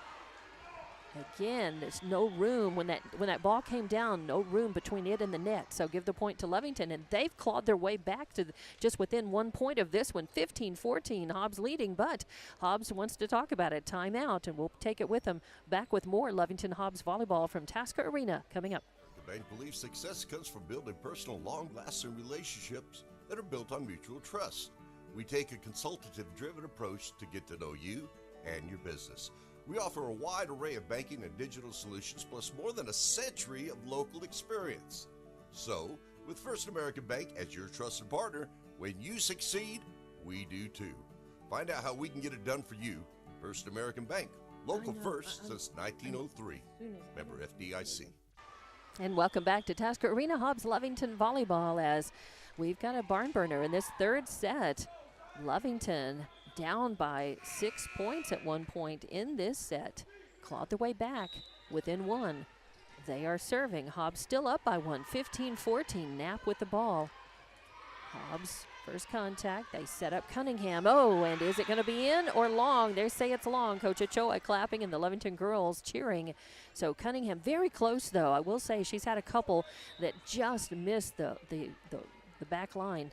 Again, there's no room when that ball came down, no room between it and the net. So give the point to Lovington, and they've clawed their way back to just within 1 point of this one. 15-14, Hobbs leading, but Hobbs wants to talk about it. Timeout, and we'll take it with them. Back with more Lovington Hobbs volleyball from Tasca Arena coming up. The bank believes success comes from building personal, long-lasting relationships that are built on mutual trust. We take a consultative-driven approach to get to know you and your business. We offer a wide array of banking and digital solutions, plus more than a century of local experience. So, with First American Bank as your trusted partner, when you succeed, we do too. Find out how we can get it done for you. First American Bank, local first since 1903. Member FDIC. And welcome back to Tasker Arena, Hobbs Lovington Volleyball, as we've got a barn burner in this third set. Lovington down by 6 points at one point in this set. Clawed their way back within one. They are serving. Hobbs still up by one, 15-14. Knapp with the ball. Hobbs, first contact. They set up Cunningham. Oh, and is it going to be in or long? They say it's long. Coach Ochoa clapping and the Lovington girls cheering. So Cunningham very close, though. I will say she's had a couple that just missed the back line.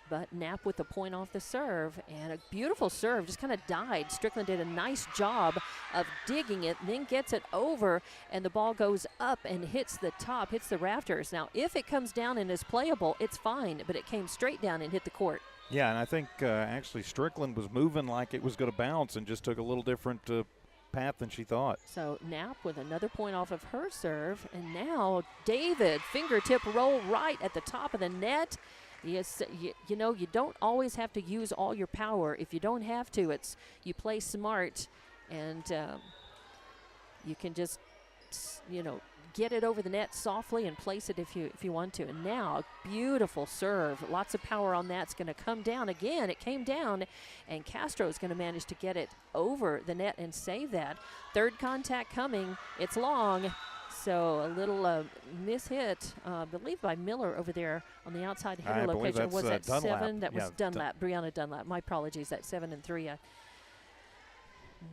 But Knapp with the point off the serve, and a beautiful serve, just kind of died. Strickland did a nice job of digging it, and then gets it over, and the ball goes up and hits the top, hits the rafters. Now, if it comes down and is playable, it's fine, but it came straight down and hit the court. Yeah, and I think actually Strickland was moving like it was going to bounce and just took a little different path than she thought. So Knapp with another point off of her serve, and now David, fingertip roll right at the top of the net. Yes, you know, you don't always have to use all your power. If you don't have to, you play smart, and you can just, get it over the net softly and place it if you want to. And now, beautiful serve. Lots of power on that. It's going to come down again. It came down, and Castro is going to manage to get it over the net and save that. Third contact coming. It's long. So a little mishit, I believe, by Miller over there on the outside hitter location. Was that Dunlap. 7? That was Dunlap, Brianna Dunlap. My apologies, that 7 and 3.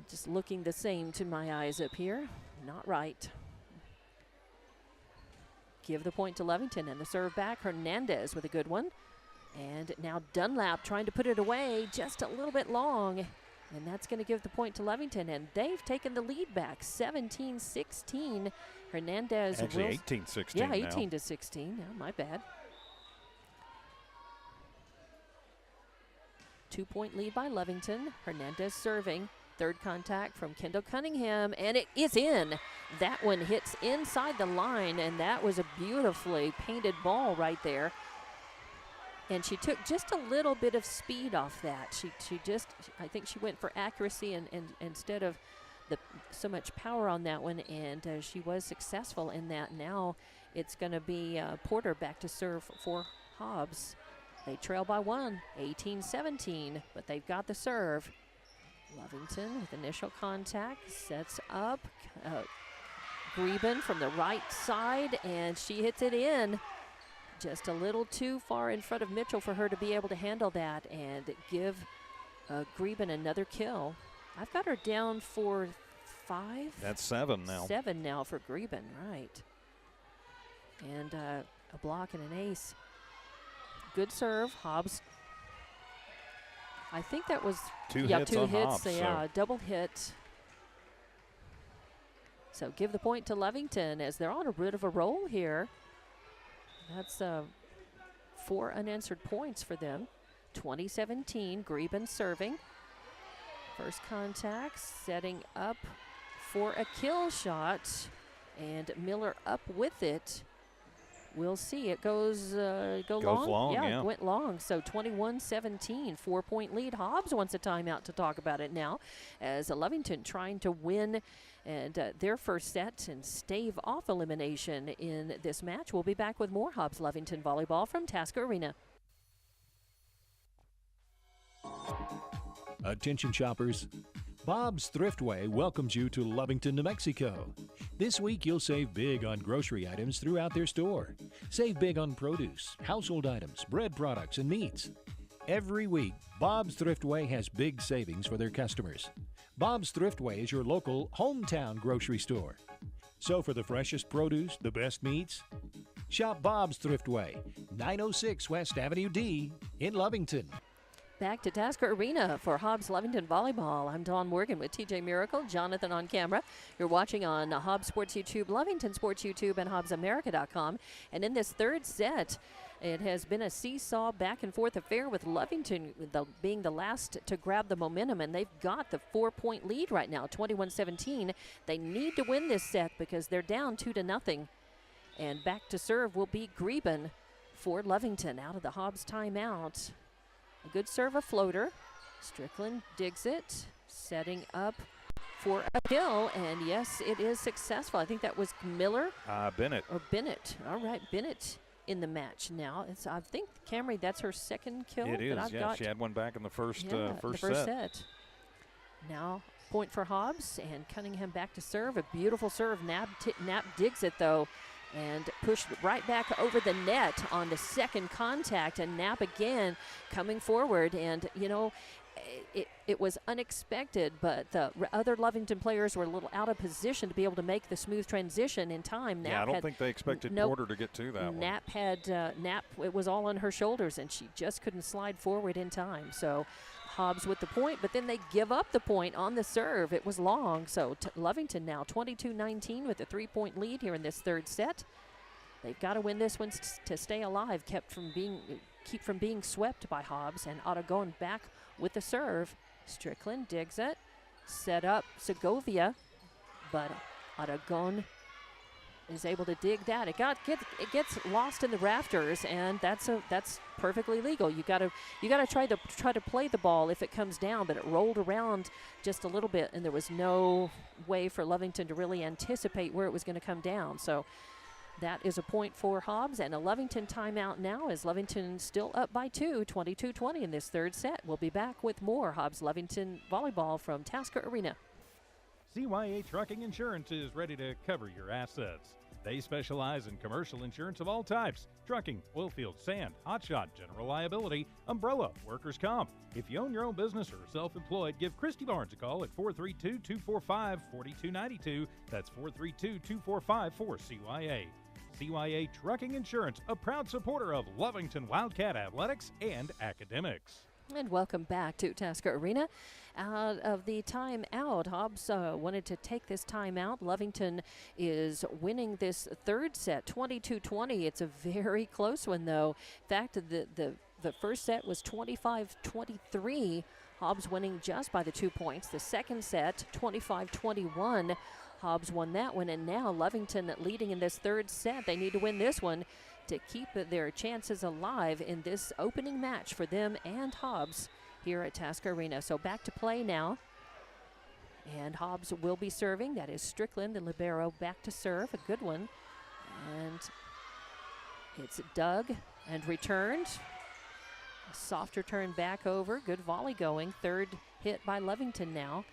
Just looking the same to my eyes up here. Not right. Give the point to Lovington, and the serve back. Hernandez with a good one. And now Dunlap trying to put it away, just a little bit long. And that's going to give the point to Lovington, and they've taken the lead back, 17-16. Hernandez. Actually, 18-16. Yeah, now. 18-16. Yeah, my bad. 2-point lead by Lovington. Hernandez serving. Third contact from Kendall Cunningham, and it is in. That one hits inside the line, and that was a beautifully painted ball right there. And she took just a little bit of speed off that. I think she went for accuracy and instead of so much power on that one, and she was successful in that. Now it's going to be Porter back to serve for Hobbs. They trail by one, 18-17, but they've got the serve. Lovington with initial contact, sets up. Greben from the right side, and she hits it in. Just a little too far in front of Mitchell for her to be able to handle that and give Greben another kill. I've got her down for 5. That's 7 now. 7 now for Greben, right. And a block and an ace. Good serve. Hobbs. I think that was two hits on Hobbs, yeah, double hit. So give the point to Lovington as they're on a bit of a roll here. That's 4 unanswered points for them. 20-17, Greben serving. First contact, setting up for a kill shot, and Miller up with it. We'll see. It goes long. Yeah, it went long. So 21-17, 4-point lead. Hobbs wants a timeout to talk about it now, as Lovington trying to win and their first set and stave off elimination in this match. We'll be back with more Hobbs Lovington volleyball from Tasker Arena. Attention shoppers, Bob's Thriftway welcomes you to Lovington, New Mexico. This week you'll save big on grocery items throughout their store. Save big on produce, household items, bread products, and meats. Every week, Bob's Thriftway has big savings for their customers. Bob's Thriftway is your local hometown grocery store. So for the freshest produce, the best meats, shop Bob's Thriftway, 906 West Avenue D in Lovington. Back to Tasker Arena for Hobbs Lovington Volleyball. I'm Dawn Morgan with TJ Miracle, Jonathan on camera. You're watching on Hobbs Sports YouTube, Lovington Sports YouTube, and HobbsAmerica.com. And in this third set, It has been a seesaw back and forth affair with Lovington being the last to grab the momentum, and they've got the 4-point lead right now, 21-17. They need to win this set because they're down 2-0. And back to serve will be Greben for Lovington out of the Hobbs timeout. A good serve, a floater. Strickland digs it, setting up for a kill, and yes, it is successful. I think that was Miller. Bennett. Or Bennett. All right, Bennett in the match now. I think Camry, that's her second kill. It is, that I've yeah. got. She had one back in the first set. Now, point for Hobbs, and Cunningham back to serve. A beautiful serve. Knapp digs it, though, and pushed right back over the net on the second contact, and Knapp again coming forward, and, you know, it was unexpected, but the other Lovington players were a little out of position to be able to make the smooth transition in time. Knapp I don't think they expected Porter to get to that Knapp it was all on her shoulders, and she just couldn't slide forward in time. So Hobbs with the point, but then they give up the point on the serve. It was long, so Lovington now 22-19 with a 3-point lead here in this third set. They've got to win this one to stay alive, keep from being swept by Hobbs, and Aragon back with the serve. Strickland digs it, set up Segovia, but Aragon is able to dig that. It gets lost in the rafters, and that's perfectly legal. You got to try to play the ball if it comes down, but it rolled around just a little bit, and there was no way for Lovington to really anticipate where it was going to come down. So that is a point for Hobbs, and a Lovington timeout now as Lovington still up by 2, 22-20 in this third set. We'll be back with more Hobbs-Lovington volleyball from Tasker Arena. CYA Trucking Insurance is ready to cover your assets. They specialize in commercial insurance of all types: trucking, oilfield, sand, hotshot, general liability, umbrella, workers' comp. If you own your own business or are self-employed, give Christy Barnes a call at 432-245-4292. That's 432-245-4CYA. CYA Trucking Insurance, a proud supporter of Lovington Wildcat Athletics and Academics. And welcome back to Tasker Arena. Out of the timeout, Hobbs wanted to take this timeout. Lovington is winning this third set, 22-20. It's a very close one, though. In fact, the first set was 25-23. Hobbs winning just by the 2 points. The second set, 25-21. Hobbs won that one, and now Lovington leading in this third set. They need to win this one to keep their chances alive in this opening match for them and Hobbs here at Tasker Arena. So back to play now. And Hobbs will be serving. That is Strickland, the libero, back to serve. A good one. And it's dug and returned. A soft return back over. Good volley going. Third hit by Lovington now.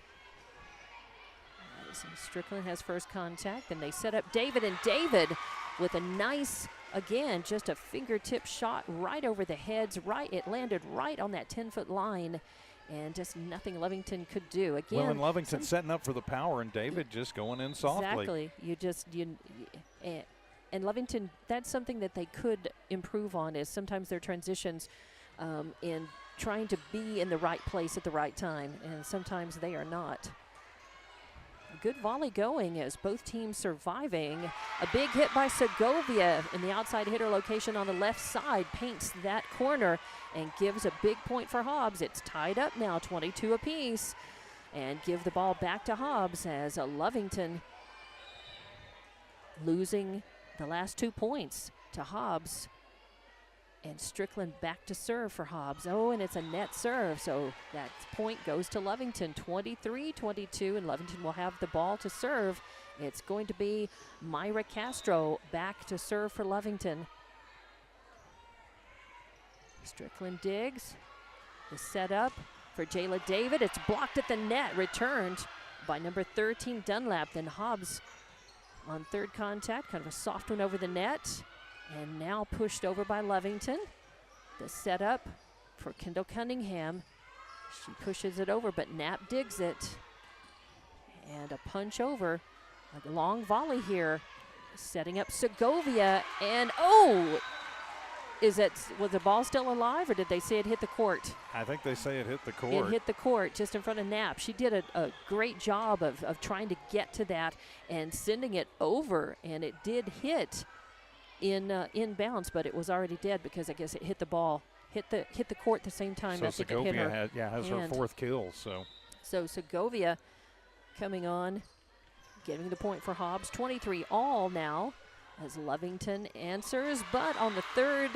So Strickland has first contact, and they set up David, and David with a nice, again, just a fingertip shot right over the heads. It landed right on that 10-foot line, and just nothing Lovington could do. Again, well, and Lovington setting up for the power, and David just going in softly. Exactly. And Lovington, that's something that they could improve on, is sometimes their transitions in trying to be in the right place at the right time, and sometimes they are not. Good volley going as both teams surviving. A big hit by Segovia in the outside hitter location on the left side, paints that corner and gives a big point for Hobbs. It's tied up now, 22 apiece, and give the ball back to Hobbs as Lovington losing the last 2 points to Hobbs. And Strickland back to serve for Hobbs. Oh, and it's a net serve, so that point goes to Lovington, 23-22, and Lovington will have the ball to serve. It's going to be Myra Castro back to serve for Lovington. Strickland digs. The setup for Jayla David. It's blocked at the net, returned by number 13, Dunlap. Then Hobbs on third contact, kind of a soft one over the net. And now pushed over by Lovington. The setup for Kendall Cunningham. She pushes it over, but Knapp digs it. And a punch over. A long volley here. Setting up Segovia. And was the ball still alive, or did they say it hit the court? I think they say it hit the court. It hit the court just in front of Knapp. She did a great job of trying to get to that and sending it over, and it did hit. inbounds, but it was already dead because I guess it hit the ball, hit the court at the same time. So I think it hit her has her hand. 4th kill. So Segovia coming on, getting the point for Hobbs. 23 all now as Lovington answers, but on the third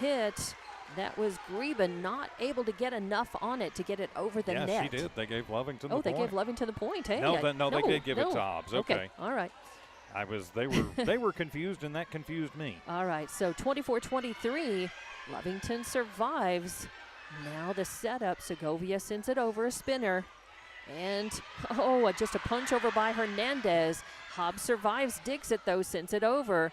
hit, that was Greben not able to get enough on it to get it over the net. Yeah, she did. They gave Lovington the point. Oh, they gave Lovington the point. Hey, no, they did give it to Hobbs. Okay, all right. They were confused, and that confused me. All right, so 24-23, Lovington survives. Now the setup, Segovia sends it over, a spinner. And, just a punch over by Hernandez. Hobbs survives, digs it though, sends it over.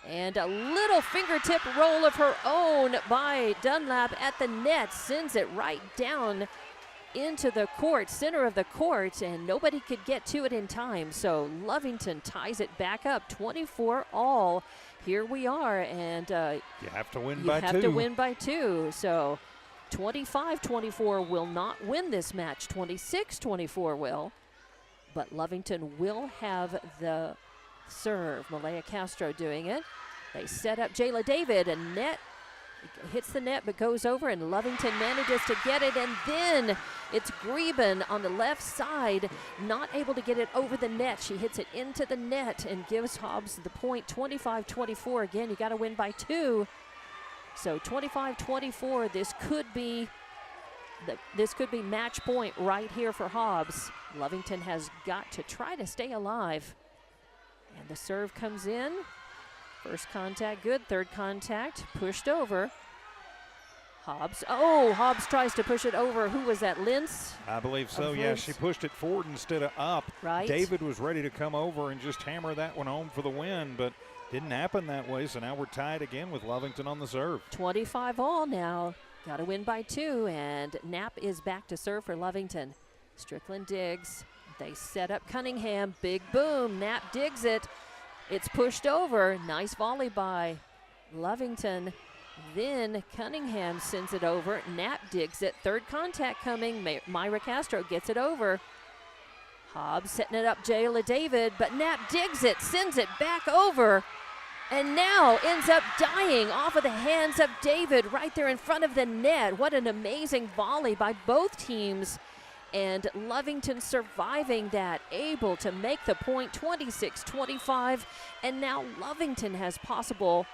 And a little fingertip roll of her own by Dunlap at the net, sends it right down into the court, center of the court, and nobody could get to it in time. So Lovington ties it back up, 24 all. Here we are, and you have to win you by 2. You have to win by 2. So 25-24 will not win this match. 26-24 will, but Lovington will have the serve. Malaya Castro doing it. They set up Jayla David, and net hits the net but goes over, and Lovington manages to get it, and then it's Greben on the left side, not able to get it over the net. She hits it into the net and gives Hobbs the point. 25-24. Again, you got to win by 2. So 25-24, this could be match point right here for Hobbs. Lovington has got to try to stay alive. And the serve comes in. First contact good, third contact pushed over. Hobbs. Oh, Hobbs tries to push it over. Who was that, Lintz? I believe so, yeah. She pushed it forward instead of up. Right. David was ready to come over and just hammer that one home for the win, but didn't happen that way, so now we're tied again with Lovington on the serve. 25 all now. Got to win by 2, and Knapp is back to serve for Lovington. Strickland digs. They set up Cunningham. Big boom. Knapp digs it. It's pushed over. Nice volley by Lovington. Then Cunningham sends it over. Knapp digs it. Third contact coming. Myra Castro gets it over. Hobbs setting it up, Jayla David, but Knapp digs it, sends it back over, and now ends up dying off of the hands of David right there in front of the net. What an amazing volley by both teams. And Lovington surviving that, able to make the point, 26-25. And now Lovington has possible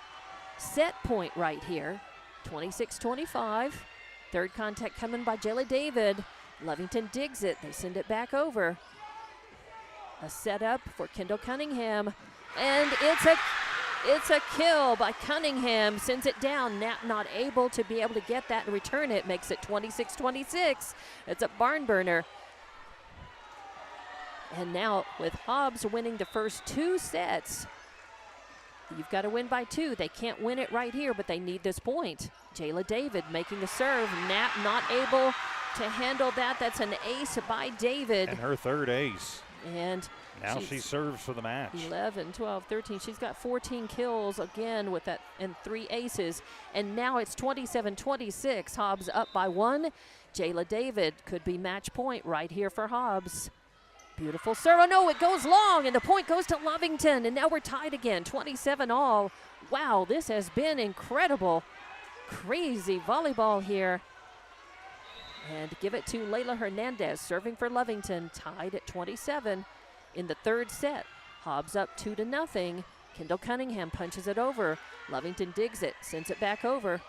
set point right here, 26-25. Third contact coming by Jayla David. Lovington digs it. They send it back over. A setup for Kendall Cunningham. And it's a kill by Cunningham. Sends it down. Knapp not able to be able to get that and return it. Makes it 26-26. It's a barn burner. And now with Hobbs winning the first 2 sets, you've got to win by 2. They can't win it right here, but they need this point. Jayla David making the serve. Knapp not able to handle that. That's an ace by David. And her third ace. And now she serves for the match. 11, 12, 13. She's got 14 kills again with that and 3 aces. And now it's 27-26. Hobbs up by 1. Jayla David could be match point right here for Hobbs. Beautiful serve. Oh, no, it goes long, and the point goes to Lovington. And now we're tied again, 27 all. Wow, this has been incredible. Crazy volleyball here. And give it to Layla Hernandez, serving for Lovington, tied at 27 in the third set. Hobbs up 2-0. Kendall Cunningham punches it over. Lovington digs it, sends it back over.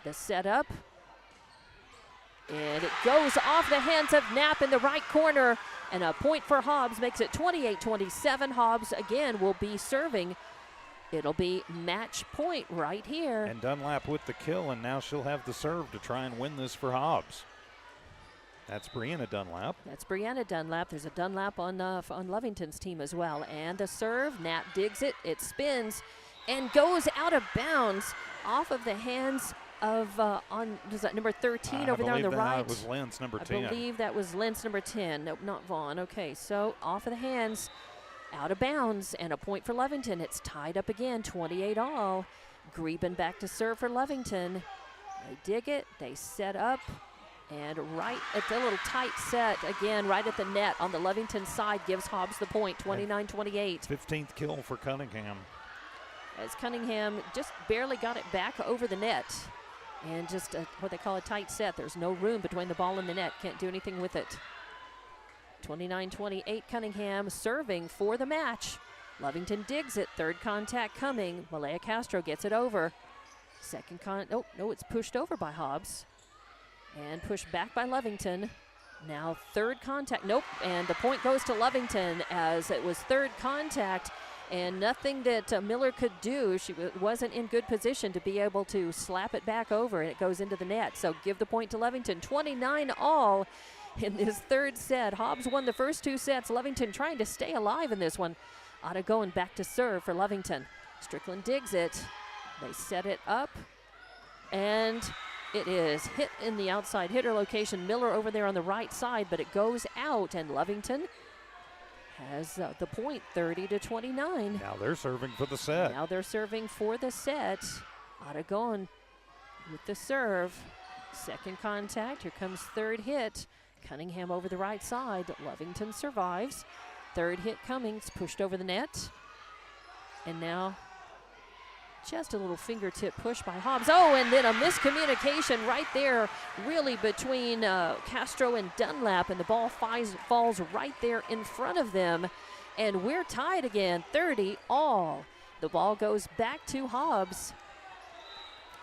The setup. And it goes off the hands of Knapp in the right corner. And a point for Hobbs makes it 28-27. Hobbs again will be serving. It'll be match point right here. And Dunlap with the kill, and now she'll have the serve to try and win this for Hobbs. That's Brianna Dunlap. That's Brianna Dunlap. There's a Dunlap on Lovington's team as well. And the serve, Knapp digs it. It spins and goes out of bounds off of the hands of, was that number 13 over there on the right? That was Lentz, number 10. I believe that was Lentz, number 10. Nope, not Vaughn. Okay, so off of the hands. Out of bounds, and a point for Lovington. It's tied up again, 28 all. Greben back to serve for Lovington. They dig it, they set up, and right at the little tight set, again, right at the net on the Lovington side, gives Hobbs the point, 29-28. 15th kill for Cunningham. as Cunningham just barely got it back over the net. And just what they call a tight set. There's no room between the ball and the net. Can't do anything with it. 29-28 Cunningham serving for the match. Lovington digs it. Third contact coming. Malaya Castro gets it over. Second it's pushed over by Hobbs. And pushed back by Lovington. Now third contact. Nope. And the point goes to Lovington as it was third contact. And nothing that Miller could do. She wasn't in good position to be able to slap it back over, and it goes into the net. So give the point to Lovington. 29-all in this third set. Hobbs won the first two sets. Lovington trying to stay alive in this one. Otto going back to serve for Lovington. Strickland digs it. They set it up, and it is hit in the outside hitter location. Miller over there on the right side, but it goes out, and Lovington has the point, 30-29. Now they're serving for the set. Now they're serving for the set. Otto going with the serve. Second contact. Here comes third hit. Cunningham over the right side. Lovington survives. Third hit coming. It's pushed over the net. And now just a little fingertip push by Hobbs. Oh, and then a miscommunication right there, really between Castro and Dunlap, and the ball falls right there in front of them. And we're tied again, 30-all. The ball goes back to Hobbs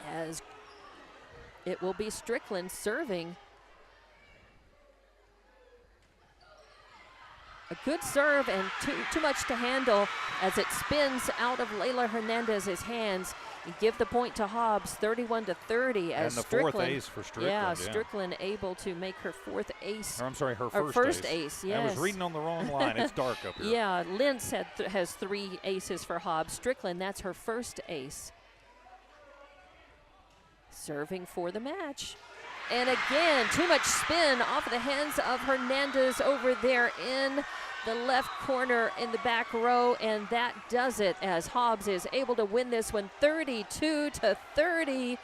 as it will be Strickland serving. A good serve and too much to handle as it spins out of Layla Hernandez's hands. You give the point to Hobbs, 31-30 as and the Strickland. Fourth ace for Strickland. Yeah, Strickland able to make her fourth ace. Or I'm sorry, her first ace. Yes. I was reading on the wrong line. It's dark up here. Yeah, Lentz has 3 aces for Hobbs. Strickland, that's her first ace. Serving for the match. And again, too much spin off of the hands of Hernandez over there in the left corner in the back row, and that does it as Hobbs is able to win this one 32-30.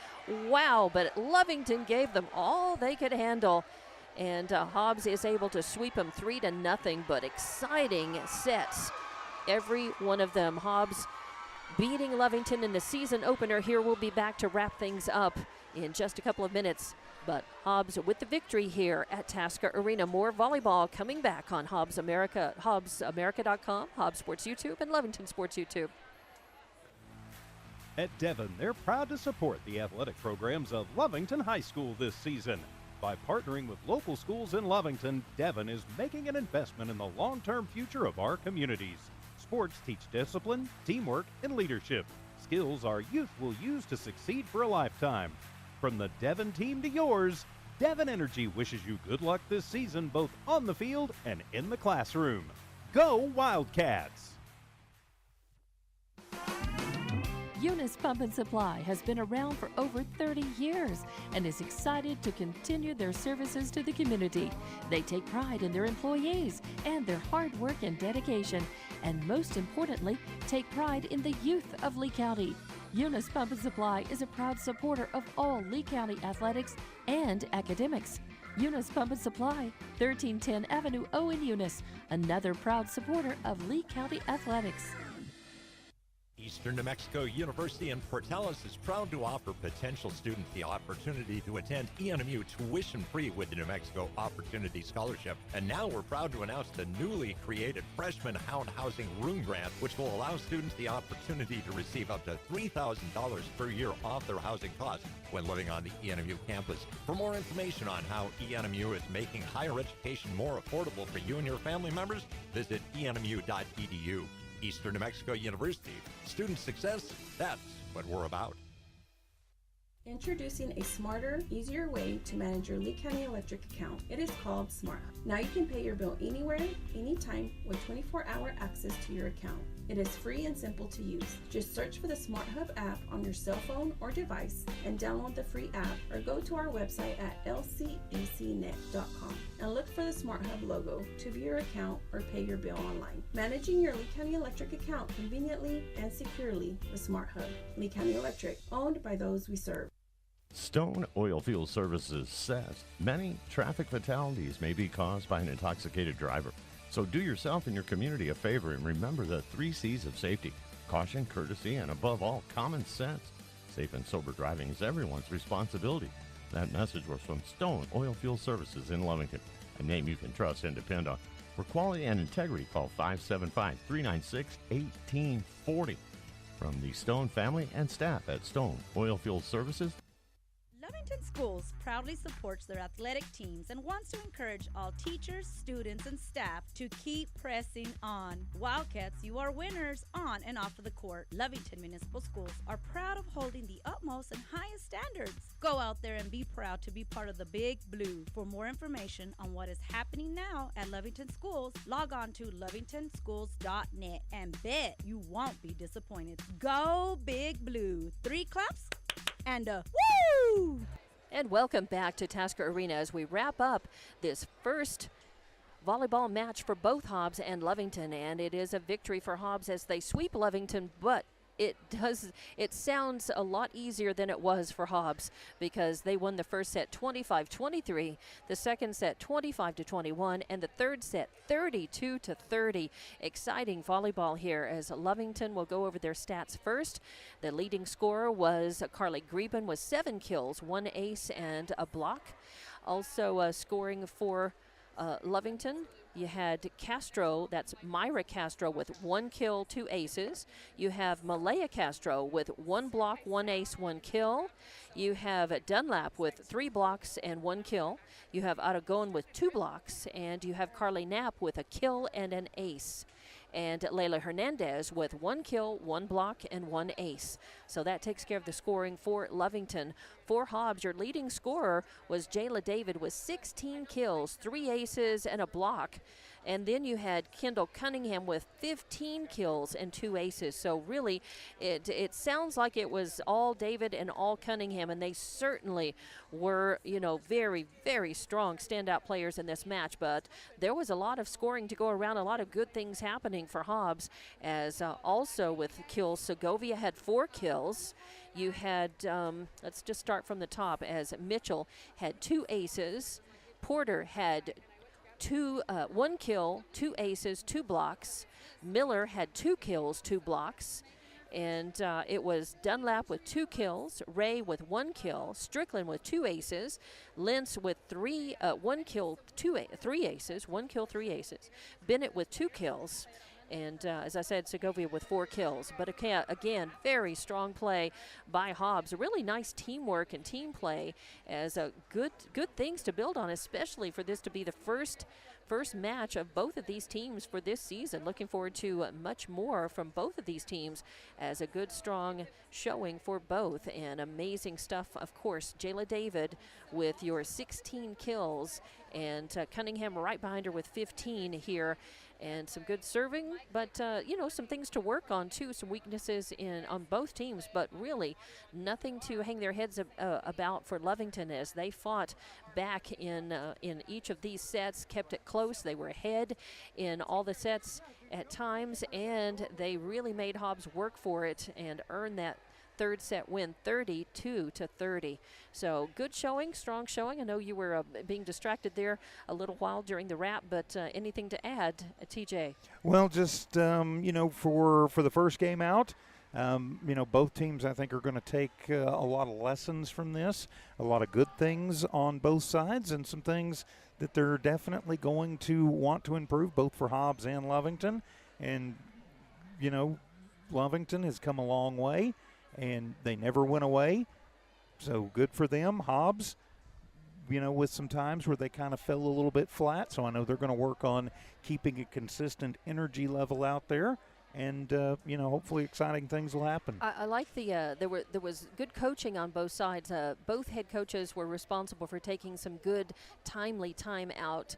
Wow, but Lovington gave them all they could handle, and Hobbs is able to sweep them 3-0, but exciting sets, every one of them. Hobbs beating Lovington in the season opener. Here we'll be back to wrap things up in just a couple of minutes. But Hobbs with the victory here at Tasker Arena. More volleyball coming back on Hobbs America, HobbsAmerica.com, Hobbs Sports YouTube, and Lovington Sports YouTube. At Devon, they're proud to support the athletic programs of Lovington High School this season. By partnering with local schools in Lovington, Devon is making an investment in the long-term future of our communities. Sports teach discipline, teamwork, and leadership. Skills our youth will use to succeed for a lifetime. From the Devon team to yours, Devon Energy wishes you good luck this season, both on the field and in the classroom. Go Wildcats! Eunice Pump and Supply has been around for over 30 years and is excited to continue their services to the community. They take pride in their employees and their hard work and dedication, and most importantly, take pride in the youth of Lee County. Eunice Pump and Supply is a proud supporter of all Lee County athletics and academics. Eunice Pump and Supply, 1310 Avenue O in Eunice, another proud supporter of Lee County athletics. Eastern New Mexico University in Portales is proud to offer potential students the opportunity to attend ENMU tuition-free with the New Mexico Opportunity Scholarship. And now we're proud to announce the newly created Freshman Hound Housing Room Grant, which will allow students the opportunity to receive up to $3,000 per year off their housing costs when living on the ENMU campus. For more information on how ENMU is making higher education more affordable for you and your family members, visit enmu.edu. Eastern New Mexico University. Student success, that's what we're about. Introducing a smarter, easier way to manage your Lee County Electric account. It is called Smart Hub. Now you can pay your bill anywhere, anytime, with 24-hour access to your account. It is free and simple to use. Just search for the Smart Hub app on your cell phone or device and download the free app, or go to our website at lcecnet.com and look for the Smart Hub logo to view your account or pay your bill online. Managing your Lee County Electric account conveniently and securely with Smart Hub. Lee County Electric, owned by those we serve. Stone Oilfield Services says many traffic fatalities may be caused by an intoxicated driver. So do yourself and your community a favor and remember the 3 C's of safety. Caution, courtesy, and above all, common sense. Safe and sober driving is everyone's responsibility. That message was from Stone Oilfield Services in Lovington, a name you can trust and depend on. For quality and integrity, call 575-396-1840. From the Stone family and staff at Stone Oilfield Services. Lovington Schools proudly supports their athletic teams and wants to encourage all teachers, students, and staff to keep pressing on. Wildcats, you are winners on and off of the court. Lovington Municipal Schools are proud of holding the utmost and highest standards. Go out there and be proud to be part of the Big Blue. For more information on what is happening now at Lovington Schools, log on to lovingtonschools.net and bet you won't be disappointed. Go Big Blue. 3 claps and a woo! And welcome back to Tasker Arena as we wrap up this first volleyball match for both Hobbs and Lovington. And it is a victory for Hobbs as they sweep Lovington, but it sounds a lot easier than it was for Hobbs because they won the first set 25-23, the second set 25-21, and the third set 32-30. Exciting volleyball here as Lovington will go over their stats first. The leading scorer was Carly Greben with 7 kills, 1 ace and a block. Also scoring for Lovington, you had Castro, that's Myra Castro with 1 kill, 2 aces. You have Malaya Castro with 1 block, 1 ace, 1 kill. You have Dunlap with 3 blocks and 1 kill. You have Aragon with 2 blocks, and you have Carly Knapp with a kill and an ace. And Layla Hernandez with 1 kill, 1 block, and 1 ace. So that takes care of the scoring for Lovington. For Hobbs, your leading scorer was Jayla David with 16 kills, 3 aces, and a block. And then you had Kendall Cunningham with 15 kills and 2 aces. So really, it sounds like it was all David and all Cunningham, and they certainly were, very, very strong standout players in this match. But there was a lot of scoring to go around, a lot of good things happening for Hobbs, as also with kills, Segovia had 4 kills. You had, let's just start from the top, as Mitchell had 2 aces. Porter had 1 kill, 2 aces, 2 blocks. Miller had 2 kills, 2 blocks. And it was Dunlap with 2 kills, Ray with 1 kill, Strickland with 2 aces, Lentz with 1 kill, 3 aces, 1 kill, 3 aces, Bennett with 2 kills. And as I said, Segovia with 4 kills. But again, very strong play by Hobbs. Really nice teamwork and team play as good things to build on, especially for this to be the first match of both of these teams for this season. Looking forward to much more from both of these teams as a good, strong showing for both. And amazing stuff, of course. Jayla David with your 16 kills, and Cunningham right behind her with 15 here. And some good serving, but, some things to work on, too, some weaknesses on both teams, but really nothing to hang their heads about for Lovington as they fought back in each of these sets, kept it close. They were ahead in all the sets at times, and they really made Hobbs work for it and earn that third set win, 32-30. So good showing, strong showing. I know you were being distracted there a little while during the wrap, but anything to add, TJ? Well, just, for the first game out, both teams, I think, are going to take a lot of lessons from this, a lot of good things on both sides, and some things that they're definitely going to want to improve, both for Hobbs and Lovington. And, Lovington has come a long way, and they never went away. So good for them. Hobbs, with some times where they kind of fell a little bit flat. So I know they're going to work on keeping a consistent energy level out there. And, hopefully exciting things will happen. I like there was good coaching on both sides. Both head coaches were responsible for taking some good, timely time out,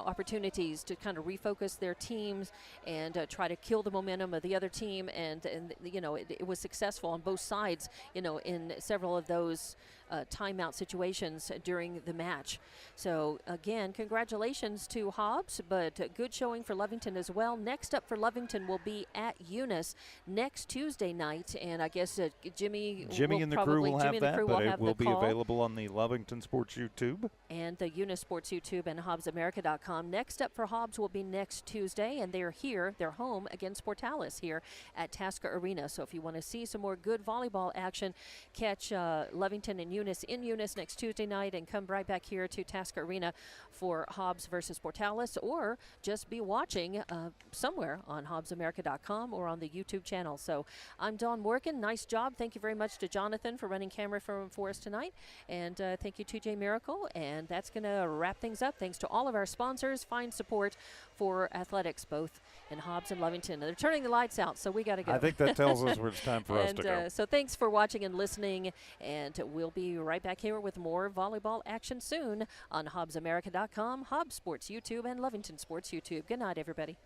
opportunities to kind of refocus their teams and try to kill the momentum of the other team. And it was successful on both sides, in several of those timeout situations during the match. So again, congratulations to Hobbs, but good showing for Lovington as well. Next up for Lovington will be at Eunice next Tuesday night, and I guess Jimmy and the crew will have that, but it will be call. available on the Lovington Sports YouTube. And the Eunice Sports YouTube and HobbsAmerica.com. Next up for Hobbs will be next Tuesday, and they're here, they're home against Portales here at Tasca Arena. So if you want to see some more good volleyball action, catch Lovington and Eunice in Eunice next Tuesday night, and come right back here to Tasca Arena for Hobbs versus Portales, or just be watching somewhere on HobbsAmerica.com or on the YouTube channel. So I'm Dawn Morgan. Nice job. Thank you very much to Jonathan for running camera for us tonight. And thank you to TJ Miracle. And that's going to wrap things up. Thanks to all of our sponsors. Fine support for athletics, both in Hobbs and Lovington. They're turning the lights out, so we got to go. I think that tells us where it's time for us to go. So thanks for watching and listening. And we'll be right back here with more volleyball action soon on HobbsAmerica.com, Hobbs Sports YouTube, and Lovington Sports YouTube. Good night, everybody.